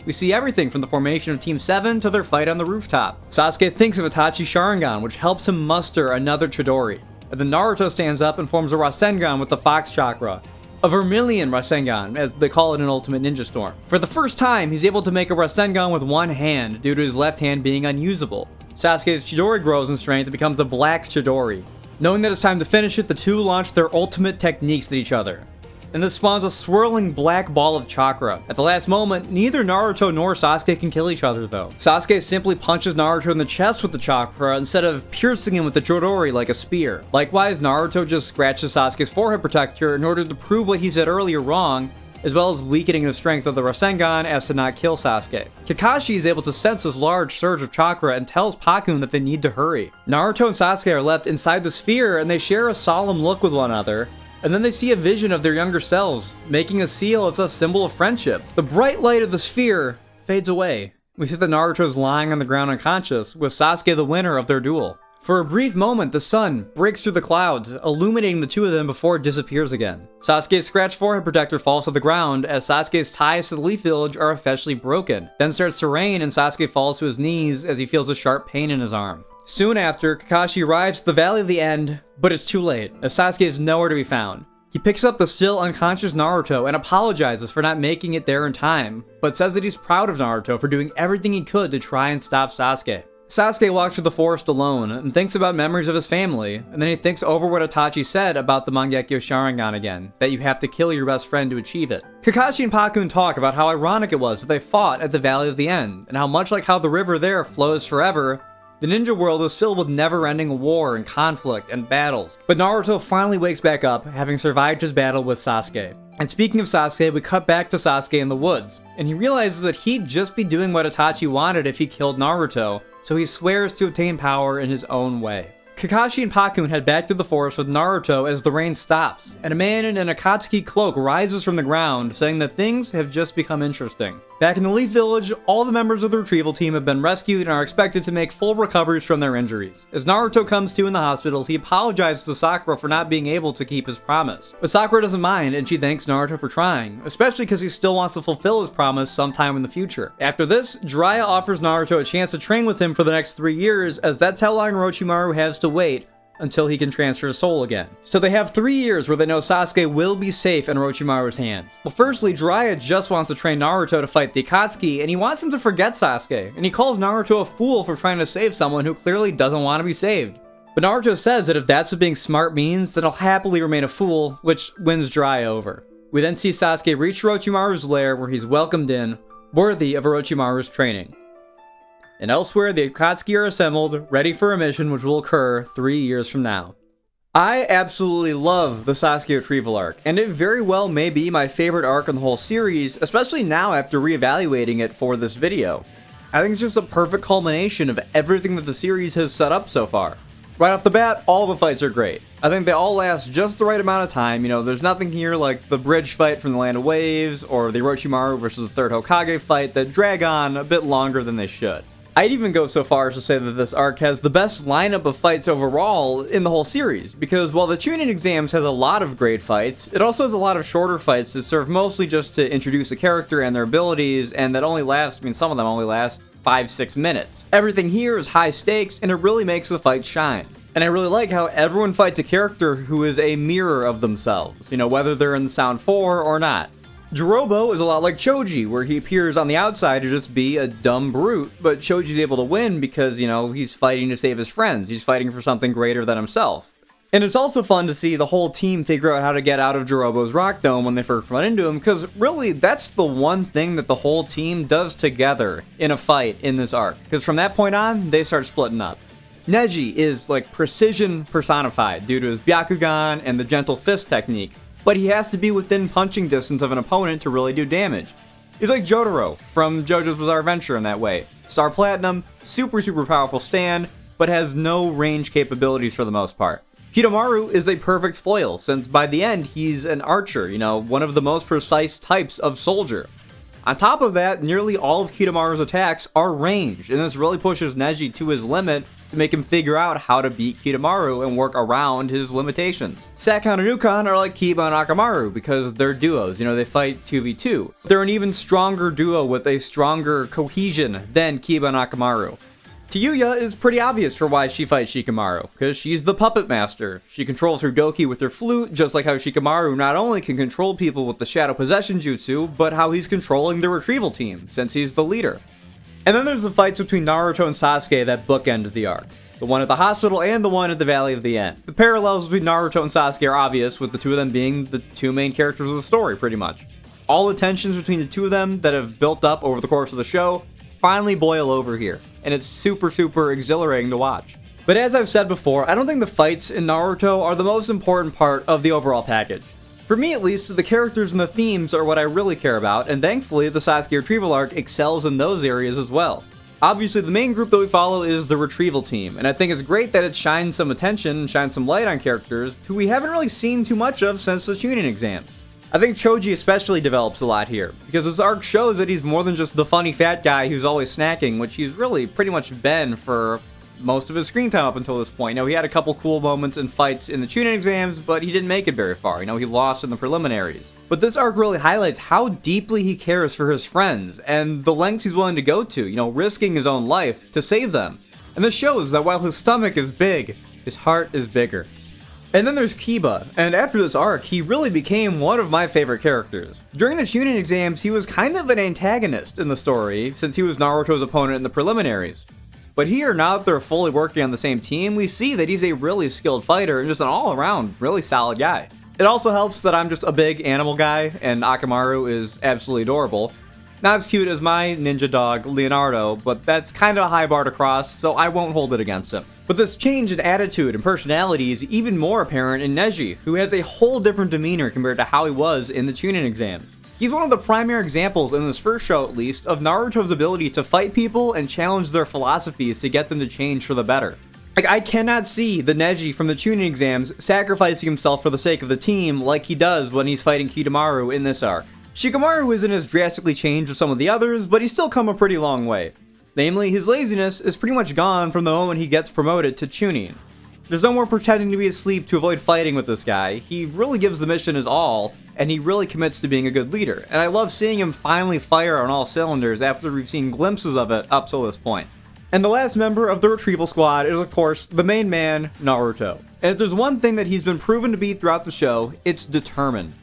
We see everything from the formation of Team 7 to their fight on the rooftop. Sasuke thinks of Itachi Sharingan, which helps him muster another Chidori. And then Naruto stands up and forms a Rasengan with the Fox Chakra. A Vermilion Rasengan, as they call it in Ultimate Ninja Storm. For the first time, he's able to make a Rasengan with one hand due to his left hand being unusable. Sasuke's Chidori grows in strength and becomes a black Chidori. Knowing that it's time to finish it, the two launch their ultimate techniques at each other. And this spawns a swirling black ball of chakra. At the last moment, neither Naruto nor Sasuke can kill each other though. Sasuke simply punches Naruto in the chest with the chakra instead of piercing him with the Chidori like a spear. Likewise, Naruto just scratches Sasuke's forehead protector in order to prove what he said earlier wrong, as well as weakening the strength of the Rasengan as to not kill Sasuke. Kakashi is able to sense this large surge of chakra and tells Pakun that they need to hurry. Naruto and Sasuke are left inside the sphere and they share a solemn look with one another. And then they see a vision of their younger selves, making a seal as a symbol of friendship. The bright light of the sphere fades away. We see that Naruto is lying on the ground unconscious, with Sasuke the winner of their duel. For a brief moment, the sun breaks through the clouds, illuminating the two of them before it disappears again. Sasuke's scratched forehead protector falls to the ground as Sasuke's ties to the Leaf Village are officially broken. Then starts to rain and Sasuke falls to his knees as he feels a sharp pain in his arm. Soon after, Kakashi arrives at the Valley of the End, but it's too late, as Sasuke is nowhere to be found. He picks up the still unconscious Naruto and apologizes for not making it there in time, but says that he's proud of Naruto for doing everything he could to try and stop Sasuke. Sasuke walks through the forest alone and thinks about memories of his family, and then he thinks over what Itachi said about the Mangekyo Sharingan again, that you have to kill your best friend to achieve it. Kakashi and Pakun talk about how ironic it was that they fought at the Valley of the End, and how much like how the river there flows forever, the ninja world is filled with never-ending war and conflict and battles. But Naruto finally wakes back up, having survived his battle with Sasuke. And speaking of Sasuke, we cut back to Sasuke in the woods, and he realizes that he'd just be doing what Itachi wanted if he killed Naruto, so he swears to obtain power in his own way. Kakashi and Pakun head back to the forest with Naruto as the rain stops, and a man in an Akatsuki cloak rises from the ground, saying that things have just become interesting. Back in the Leaf Village, all the members of the retrieval team have been rescued and are expected to make full recoveries from their injuries. As Naruto comes to in the hospital, he apologizes to Sakura for not being able to keep his promise. But Sakura doesn't mind, and she thanks Naruto for trying, especially because he still wants to fulfill his promise sometime in the future. After this, Jiraiya offers Naruto a chance to train with him for the next 3 years, as that's how long Orochimaru has to wait until he can transfer his soul again. So they have 3 years where they know Sasuke will be safe in Orochimaru's hands. Well, firstly, Jiraiya just wants to train Naruto to fight the Akatsuki, and he wants him to forget Sasuke, and he calls Naruto a fool for trying to save someone who clearly doesn't want to be saved. But Naruto says that if that's what being smart means, then he'll happily remain a fool, which wins Jiraiya over. We then see Sasuke reach Orochimaru's lair where he's welcomed in, worthy of Orochimaru's training. And elsewhere, the Akatsuki are assembled, ready for a mission which will occur 3 years from now. I absolutely love the Sasuke Retrieval arc, and it very well may be my favorite arc in the whole series, especially now after reevaluating it for this video. I think it's just a perfect culmination of everything that the series has set up so far. Right off the bat, all the fights are great. I think they all last just the right amount of time. You know, there's nothing here like the bridge fight from the Land of Waves, or the Orochimaru versus the 3rd Hokage fight that drag on a bit longer than they should. I'd even go so far as to say that this arc has the best lineup of fights overall in the whole series, because while the Chunin Exams has a lot of great fights, it also has a lot of shorter fights that serve mostly just to introduce a character and their abilities, and that only last, some of them only last 5-6 minutes. Everything here is high stakes, and it really makes the fight shine. And I really like how everyone fights a character who is a mirror of themselves, whether they're in Sound 4 or not. Jirobo is a lot like Choji, where he appears on the outside to just be a dumb brute, but Choji's able to win because, he's fighting to save his friends. He's fighting for something greater than himself. And it's also fun to see the whole team figure out how to get out of Jirobo's rock dome when they first run into him, because really, that's the one thing that the whole team does together in a fight in this arc. Because from that point on, they start splitting up. Neji is like precision personified due to his Byakugan and the gentle fist technique, but he has to be within punching distance of an opponent to really do damage. He's like Jotaro from JoJo's Bizarre Adventure in that way. Star Platinum, super powerful stand, but has no range capabilities for the most part. Kimimaro is a perfect foil, since by the end he's an archer, one of the most precise types of soldier. On top of that, nearly all of Kidomaru's attacks are ranged, and this really pushes Neji to his limit to make him figure out how to beat Kidomaru and work around his limitations. Sakon and Ukon are like Kiba and Akamaru because they're duos, they fight 2v2. They're an even stronger duo with a stronger cohesion than Kiba and Akamaru. Tayuya is pretty obvious for why she fights Shikamaru, because she's the puppet master. She controls her doki with her flute, just like how Shikamaru not only can control people with the shadow possession jutsu, but how he's controlling the retrieval team, since he's the leader. And then there's the fights between Naruto and Sasuke that bookend the arc. The one at the hospital and the one at the Valley of the End. The parallels between Naruto and Sasuke are obvious, with the two of them being the two main characters of the story, pretty much. All the tensions between the two of them that have built up over the course of the show finally boil over here, and it's super exhilarating to watch. But as I've said before, I don't think the fights in Naruto are the most important part of the overall package. For me at least, the characters and the themes are what I really care about, and thankfully the Sasuke Retrieval arc excels in those areas as well. Obviously the main group that we follow is the Retrieval team, and I think it's great that it shines some attention and shines some light on characters who we haven't really seen too much of since the Chunin exams. I think Choji especially develops a lot here, because this arc shows that he's more than just the funny fat guy who's always snacking, which he's really pretty much been for most of his screen time up until this point. He had a couple cool moments and fights in the Chunin exams, but he didn't make it very far. He lost in the preliminaries. But this arc really highlights how deeply he cares for his friends, and the lengths he's willing to go to, risking his own life to save them. And this shows that while his stomach is big, his heart is bigger. And then there's Kiba, and after this arc, he really became one of my favorite characters. During the Chunin exams, he was kind of an antagonist in the story, since he was Naruto's opponent in the preliminaries. But here, now that they're fully working on the same team, we see that he's a really skilled fighter and just an all-around really solid guy. It also helps that I'm just a big animal guy, and Shikamaru is absolutely adorable. Not as cute as my ninja dog, Leonardo, but that's kind of a high bar to cross, so I won't hold it against him. But this change in attitude and personality is even more apparent in Neji, who has a whole different demeanor compared to how he was in the Chunin exam. He's one of the primary examples, in this first show at least, of Naruto's ability to fight people and challenge their philosophies to get them to change for the better. I cannot see the Neji from the Chunin exams sacrificing himself for the sake of the team like he does when he's fighting Kimimaro in this arc. Shikamaru isn't as drastically changed as some of the others, but he's still come a pretty long way. Namely, his laziness is pretty much gone from the moment he gets promoted to Chunin. There's no more pretending to be asleep to avoid fighting with this guy. He really gives the mission his all, and he really commits to being a good leader. And I love seeing him finally fire on all cylinders after we've seen glimpses of it up till this point. And the last member of the Retrieval Squad is, of course, the main man, Naruto. And if there's one thing that he's been proven to be throughout the show, it's determined.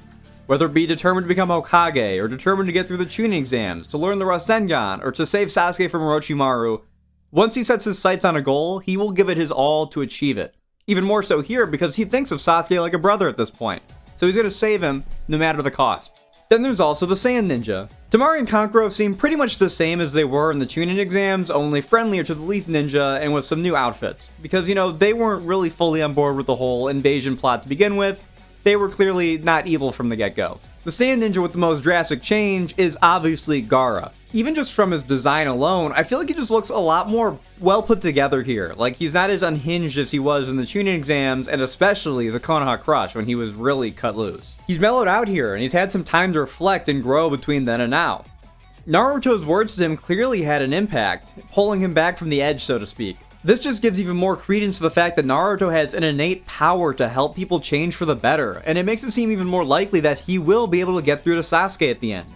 Whether it be determined to become Hokage, or determined to get through the Chunin exams, to learn the Rasengan, or to save Sasuke from Orochimaru, once he sets his sights on a goal, he will give it his all to achieve it. Even more so here because he thinks of Sasuke like a brother at this point, so he's gonna save him no matter the cost. Then there's also the Sand Ninja. Temari and Kankuro seem pretty much the same as they were in the Chunin exams, only friendlier to the Leaf Ninja and with some new outfits. Because, they weren't really fully on board with the whole invasion plot to begin with. They were clearly not evil from the get-go. The Sand Ninja with the most drastic change is obviously Gaara. Even just from his design alone, I feel like he just looks a lot more well put together here. Like, he's not as unhinged as he was in the Chunin exams, and especially the Konoha Crush when he was really cut loose. He's mellowed out here, and he's had some time to reflect and grow between then and now. Naruto's words to him clearly had an impact, pulling him back from the edge, so to speak. This just gives even more credence to the fact that Naruto has an innate power to help people change for the better, and it makes it seem even more likely that he will be able to get through to Sasuke at the end.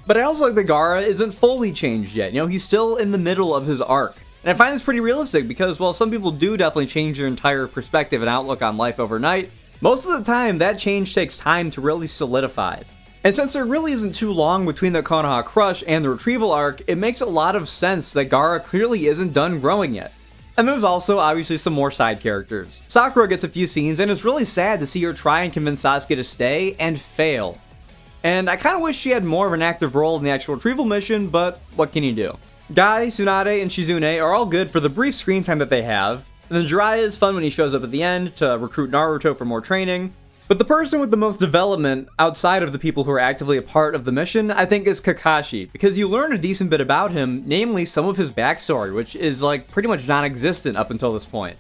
But I also like that Gaara isn't fully changed yet, he's still in the middle of his arc. And I find this pretty realistic because while some people do definitely change their entire perspective and outlook on life overnight, most of the time that change takes time to really solidify. And since there really isn't too long between the Konoha Crush and the Retrieval arc, it makes a lot of sense that Gaara clearly isn't done growing yet. And there's also obviously some more side characters. Sakura gets a few scenes and it's really sad to see her try and convince Sasuke to stay and fail. And I kind of wish she had more of an active role in the actual retrieval mission, but what can you do? Guy, Tsunade, and Shizune are all good for the brief screen time that they have, and then Jiraiya is fun when he shows up at the end to recruit Naruto for more training. But the person with the most development outside of the people who are actively a part of the mission, I think, is Kakashi, because you learn a decent bit about him, namely some of his backstory, which is pretty much non-existent up until this point.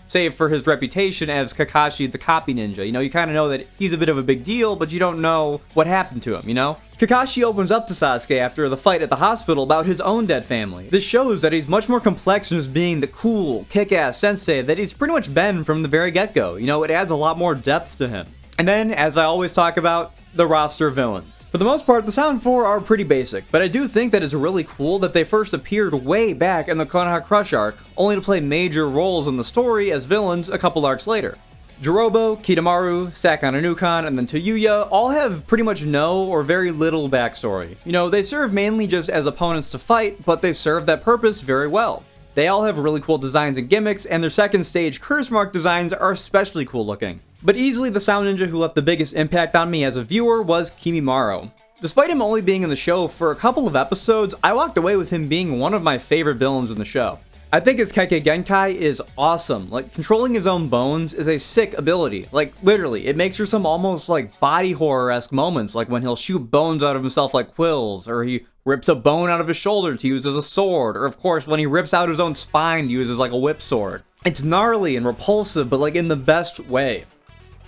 Save for his reputation as Kakashi the copy ninja. You kind of know that he's a bit of a big deal, but you don't know what happened to him, Kakashi opens up to Sasuke after the fight at the hospital about his own dead family. This shows that he's much more complex than just being the cool, kick-ass sensei that he's pretty much been from the very get-go. It adds a lot more depth to him. And then, as I always talk about, the roster of villains. For the most part, the Sound 4 are pretty basic, but I do think that it's really cool that they first appeared way back in the Konoha Crush arc, only to play major roles in the story as villains a couple arcs later. Jirobo, Kitamaru, Sakon and Ukon, and then Tayuya all have pretty much no or very little backstory. You know, they serve mainly just as opponents to fight, but they serve that purpose very well. They all have really cool designs and gimmicks, and their second stage curse mark designs are especially cool looking. But easily the sound ninja who left the biggest impact on me as a viewer was Kimimaro. Despite him only being in the show for a couple of episodes, I walked away with him being one of my favorite villains in the show. I think his Kekkei Genkai is awesome. Like, controlling his own bones is a sick ability. Like, literally, it makes for some almost like body horror-esque moments, like when he'll shoot bones out of himself like quills, or he rips a bone out of his shoulder to use as a sword, or of course when he rips out his own spine to use as like a whip sword. It's gnarly and repulsive, but like in the best way.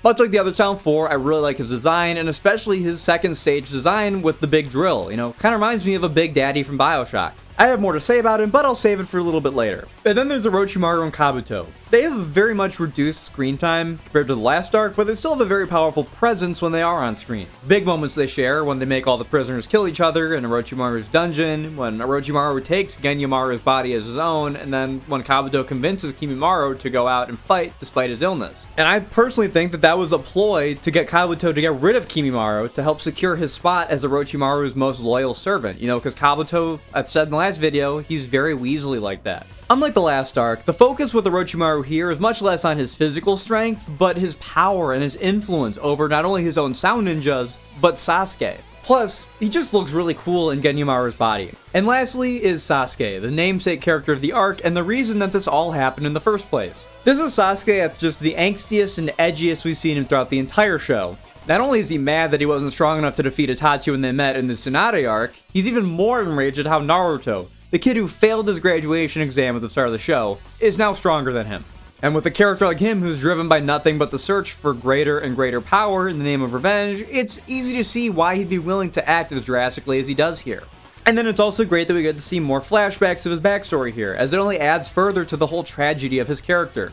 Much like the other Sound 4, I really like his design, and especially his second stage design with the big drill. You know, kind of reminds me of a Big Daddy from BioShock. I have more to say about him, but I'll save it for a little bit later. And then there's Orochimaru and Kabuto. They have a very much reduced screen time compared to the last arc, but they still have a very powerful presence when they are on screen. Big moments they share when they make all the prisoners kill each other in Orochimaru's dungeon, when Orochimaru takes Genyomaru's body as his own, and then when Kabuto convinces Kimimaro to go out and fight despite his illness. And I personally think that that was a ploy to get Kabuto to get rid of Kimimaro to help secure his spot as Orochimaru's most loyal servant. You know, because Kabuto, I've said in the last video, he's very Weasley like that. Unlike the last arc, the focus with Orochimaru here is much less on his physical strength, but his power and his influence over not only his own sound ninjas, but Sasuke. Plus, he just looks really cool in Genyomaru's body. And lastly is Sasuke, the namesake character of the arc and the reason that this all happened in the first place. This is Sasuke at just the angstiest and edgiest we've seen him throughout the entire show. Not only is he mad that he wasn't strong enough to defeat Itachi when they met in the Tsunade arc, he's even more enraged at how Naruto, the kid who failed his graduation exam at the start of the show, is now stronger than him. And with a character like him who's driven by nothing but the search for greater and greater power in the name of revenge, it's easy to see why he'd be willing to act as drastically as he does here. And then it's also great that we get to see more flashbacks of his backstory here, as it only adds further to the whole tragedy of his character.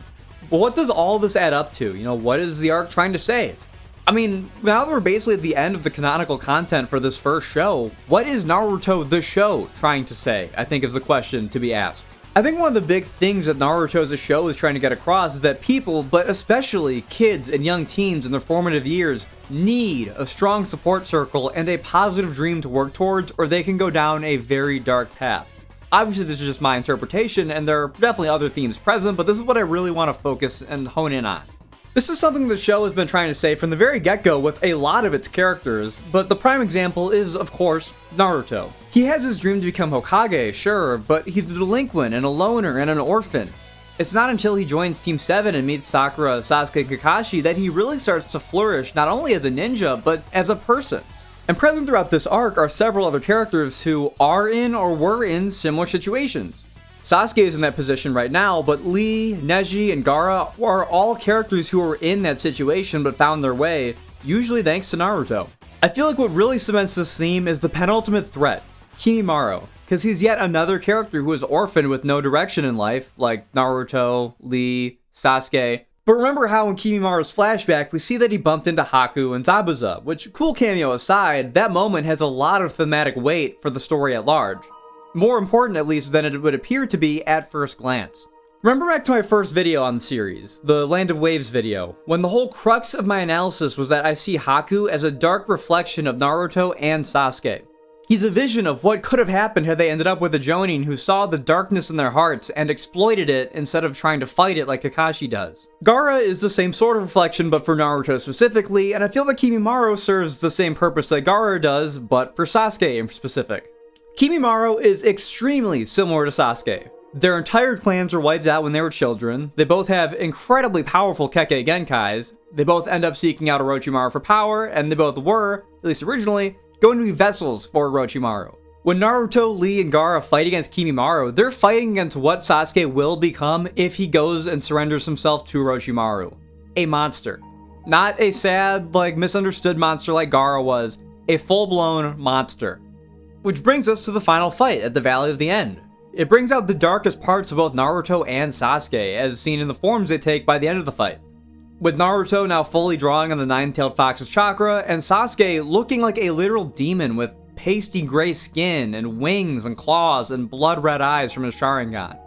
But what does all this add up to? You know, what is the arc trying to say? I mean, now that we're basically at the end of the canonical content for this first show, what is Naruto the show trying to say, I think is the question to be asked. I think one of the big things that Naruto the show is trying to get across is that people, but especially kids and young teens in their formative years, need a strong support circle and a positive dream to work towards, or they can go down a very dark path. Obviously, this is just my interpretation, and there are definitely other themes present, but this is what I really want to focus and hone in on. This is something the show has been trying to say from the very get-go with a lot of its characters, but the prime example is, of course, Naruto. He has his dream to become Hokage, sure, but he's a delinquent and a loner and an orphan. It's not until he joins Team 7 and meets Sakura, Sasuke, and Kakashi that he really starts to flourish not only as a ninja, but as a person. And present throughout this arc are several other characters who are in or were in similar situations. Sasuke is in that position right now, but Lee, Neji, and Gaara are all characters who were in that situation but found their way, usually thanks to Naruto. I feel like what really cements this theme is the penultimate threat, Kimimaro, because he's yet another character who is orphaned with no direction in life, like Naruto, Lee, Sasuke. But remember how in Kimimaro's flashback, we see that he bumped into Haku and Zabuza, which, cool cameo aside, that moment has a lot of thematic weight for the story at large. More important, at least, than it would appear to be at first glance. Remember back to my first video on the series, the Land of Waves video, when the whole crux of my analysis was that I see Haku as a dark reflection of Naruto and Sasuke. He's a vision of what could have happened had they ended up with a Jonin who saw the darkness in their hearts and exploited it instead of trying to fight it like Kakashi does. Gaara is the same sort of reflection but for Naruto specifically, and I feel that Kimimaro serves the same purpose that Gaara does, but for Sasuke in specific. Kimimaro is extremely similar to Sasuke. Their entire clans were wiped out when they were children, they both have incredibly powerful Kekkei Genkais, they both end up seeking out Orochimaru for power, and they both were, at least originally, going to be vessels for Orochimaru. When Naruto, Lee, and Gaara fight against Kimimaro, they're fighting against what Sasuke will become if he goes and surrenders himself to Orochimaru. A monster. Not a sad, misunderstood monster like Gaara was, a full-blown monster. Which brings us to the final fight at the Valley of the End. It brings out the darkest parts of both Naruto and Sasuke, as seen in the forms they take by the end of the fight. With Naruto now fully drawing on the Nine-Tailed Fox's chakra, and Sasuke looking like a literal demon with pasty gray skin and wings and claws and blood-red eyes from his Sharingan.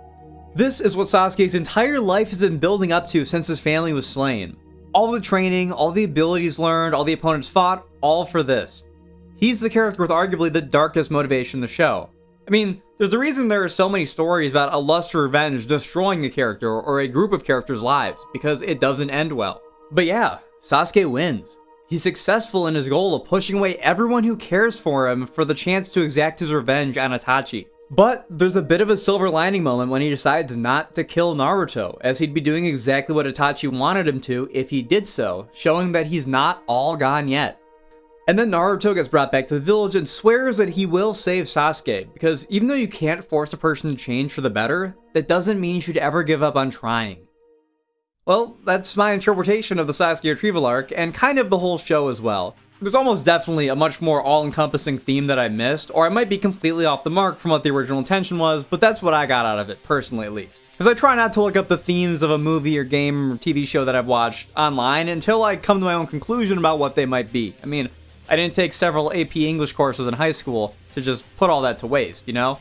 This is what Sasuke's entire life has been building up to since his family was slain. All the training, all the abilities learned, all the opponents fought, all for this. He's the character with arguably the darkest motivation in the show. I mean, there's a reason there are so many stories about a lust for revenge destroying a character or a group of characters' lives, because it doesn't end well. But yeah, Sasuke wins. He's successful in his goal of pushing away everyone who cares for him for the chance to exact his revenge on Itachi. But there's a bit of a silver lining moment when he decides not to kill Naruto, as he'd be doing exactly what Itachi wanted him to if he did so, showing that he's not all gone yet. And then Naruto gets brought back to the village and swears that he will save Sasuke, because even though you can't force a person to change for the better, that doesn't mean you should ever give up on trying. Well, that's my interpretation of the Sasuke Retrieval arc, and kind of the whole show as well. There's almost definitely a much more all-encompassing theme that I missed, or I might be completely off the mark from what the original intention was, but that's what I got out of it, personally at least. Because I try not to look up the themes of a movie or game or TV show that I've watched online until I come to my own conclusion about what they might be. I mean, I didn't take several AP English courses in high school to just put all that to waste, you know?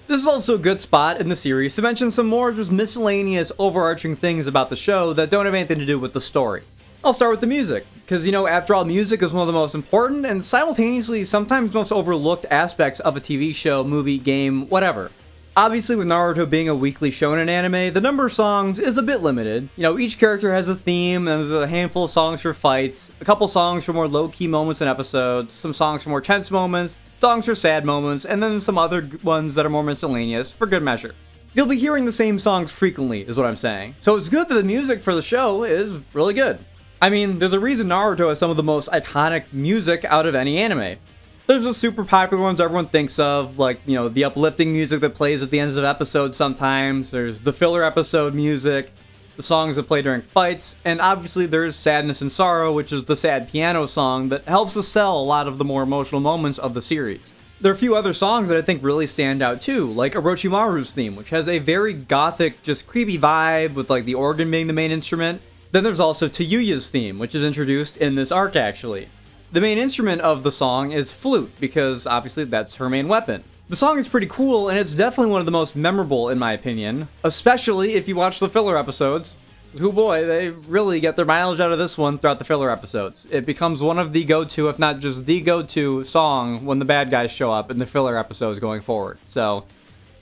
This is also a good spot in the series to mention some more just miscellaneous overarching things about the show that don't have anything to do with the story. I'll start with the music, because you know, after all, music is one of the most important and simultaneously sometimes most overlooked aspects of a TV show, movie, game, whatever. Obviously, with Naruto being a weekly shonen anime, the number of songs is a bit limited. You know, each character has a theme, and there's a handful of songs for fights, a couple songs for more low-key moments in episodes, some songs for more tense moments, songs for sad moments, and then some other ones that are more miscellaneous, for good measure. You'll be hearing the same songs frequently, is what I'm saying. So it's good that the music for the show is really good. I mean, there's a reason Naruto has some of the most iconic music out of any anime. There's the super popular ones everyone thinks of, like, you know, the uplifting music that plays at the ends of episodes sometimes. There's the filler episode music, the songs that play during fights, and obviously there's Sadness and Sorrow, which is the sad piano song that helps us sell a lot of the more emotional moments of the series. There are a few other songs that I think really stand out too, like Orochimaru's theme, which has a very gothic, just creepy vibe with like the organ being the main instrument. Then there's also Tayuya's theme, which is introduced in this arc actually. The main instrument of the song is flute, because obviously that's her main weapon. The song is pretty cool, and it's definitely one of the most memorable in my opinion, especially if you watch the filler episodes. Oh boy, they really get their mileage out of this one throughout the filler episodes. It becomes one of the go-to, if not just the go-to song when the bad guys show up in the filler episodes going forward. So,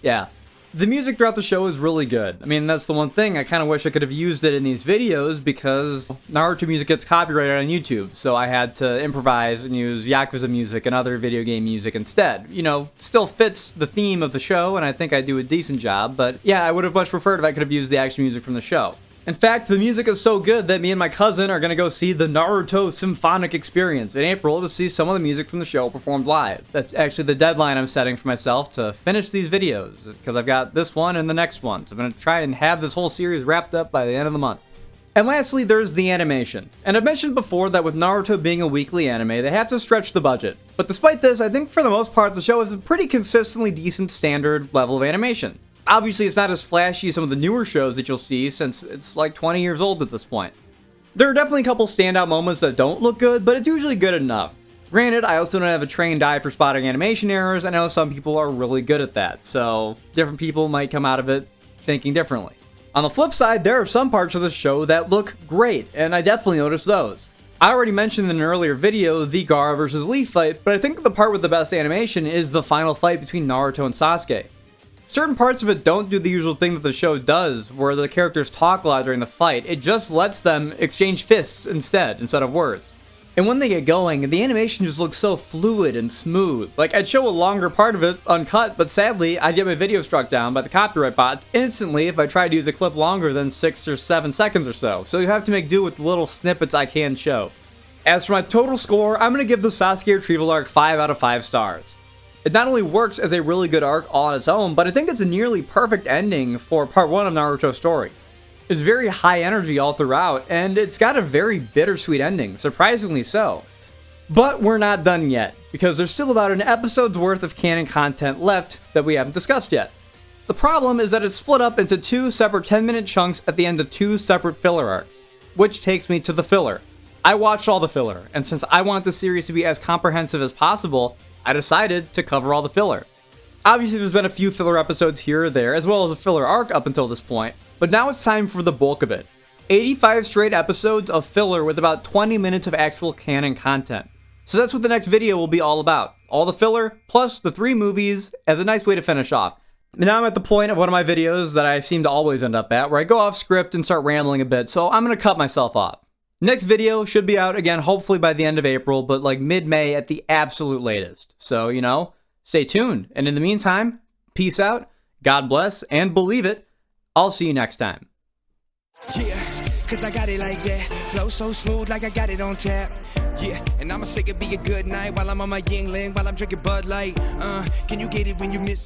yeah. The music throughout the show is really good. I mean, that's the one thing. I kind of wish I could have used it in these videos because Naruto music gets copyrighted on YouTube, so I had to improvise and use Yakuza music and other video game music instead. You know, still fits the theme of the show, and I think I do a decent job, but yeah, I would have much preferred if I could have used the actual music from the show. In fact, the music is so good that me and my cousin are going to go see the Naruto Symphonic Experience in April to see some of the music from the show performed live. That's actually the deadline I'm setting for myself to finish these videos, because I've got this one and the next one. So I'm going to try and have this whole series wrapped up by the end of the month. And lastly, there's the animation. And I've mentioned before that with Naruto being a weekly anime, they have to stretch the budget. But despite this, I think for the most part, the show has a pretty consistently decent standard level of animation. Obviously, it's not as flashy as some of the newer shows that you'll see since it's like 20 years old at this point. There are definitely a couple standout moments that don't look good, but it's usually good enough. Granted, I also don't have a trained eye for spotting animation errors. I know some people are really good at that, so different people might come out of it thinking differently. On the flip side, there are some parts of the show that look great, and I definitely noticed those. I already mentioned in an earlier video the Gaara versus Lee fight, but I think the part with the best animation is the final fight between Naruto and Sasuke. Certain parts of it don't do the usual thing that the show does, where the characters talk a lot during the fight. It just lets them exchange fists instead of words. And when they get going, the animation just looks so fluid and smooth. Like, I'd show a longer part of it uncut, but sadly, I'd get my video struck down by the copyright bots instantly if I tried to use a clip longer than 6 or 7 seconds or so. So you have to make do with the little snippets I can show. As for my total score, I'm going to give the Sasuke Retrieval arc 5 out of 5 stars. It not only works as a really good arc all on its own, but I think it's a nearly perfect ending for part 1 of Naruto's story. It's very high energy all throughout, and it's got a very bittersweet ending, surprisingly so. But we're not done yet, because there's still about an episode's worth of canon content left that we haven't discussed yet. The problem is that it's split up into 2 separate 10-minute chunks at the end of 2 separate filler arcs, which takes me to the filler. I watched all the filler, and since I want the series to be as comprehensive as possible, I decided to cover all the filler. Obviously, there's been a few filler episodes here or there, as well as a filler arc up until this point, but now it's time for the bulk of it. 85 straight episodes of filler with about 20 minutes of actual canon content. So that's what the next video will be all about. All the filler, plus the 3 movies as a nice way to finish off. Now I'm at the point of one of my videos that I seem to always end up at, where I go off script and start rambling a bit, so I'm gonna cut myself off. Next video should be out again, hopefully by the end of April, but like mid-May at the absolute latest. So, you know, stay tuned. And in the meantime, peace out, God bless, and believe it, I'll see you next time. Yeah, cause I got it like that. Flow so smooth like I got it on tap. Yeah, and I'ma say it be a good night while I'm on my Yingling, while I'm drinking Bud Light. Can you get it when you miss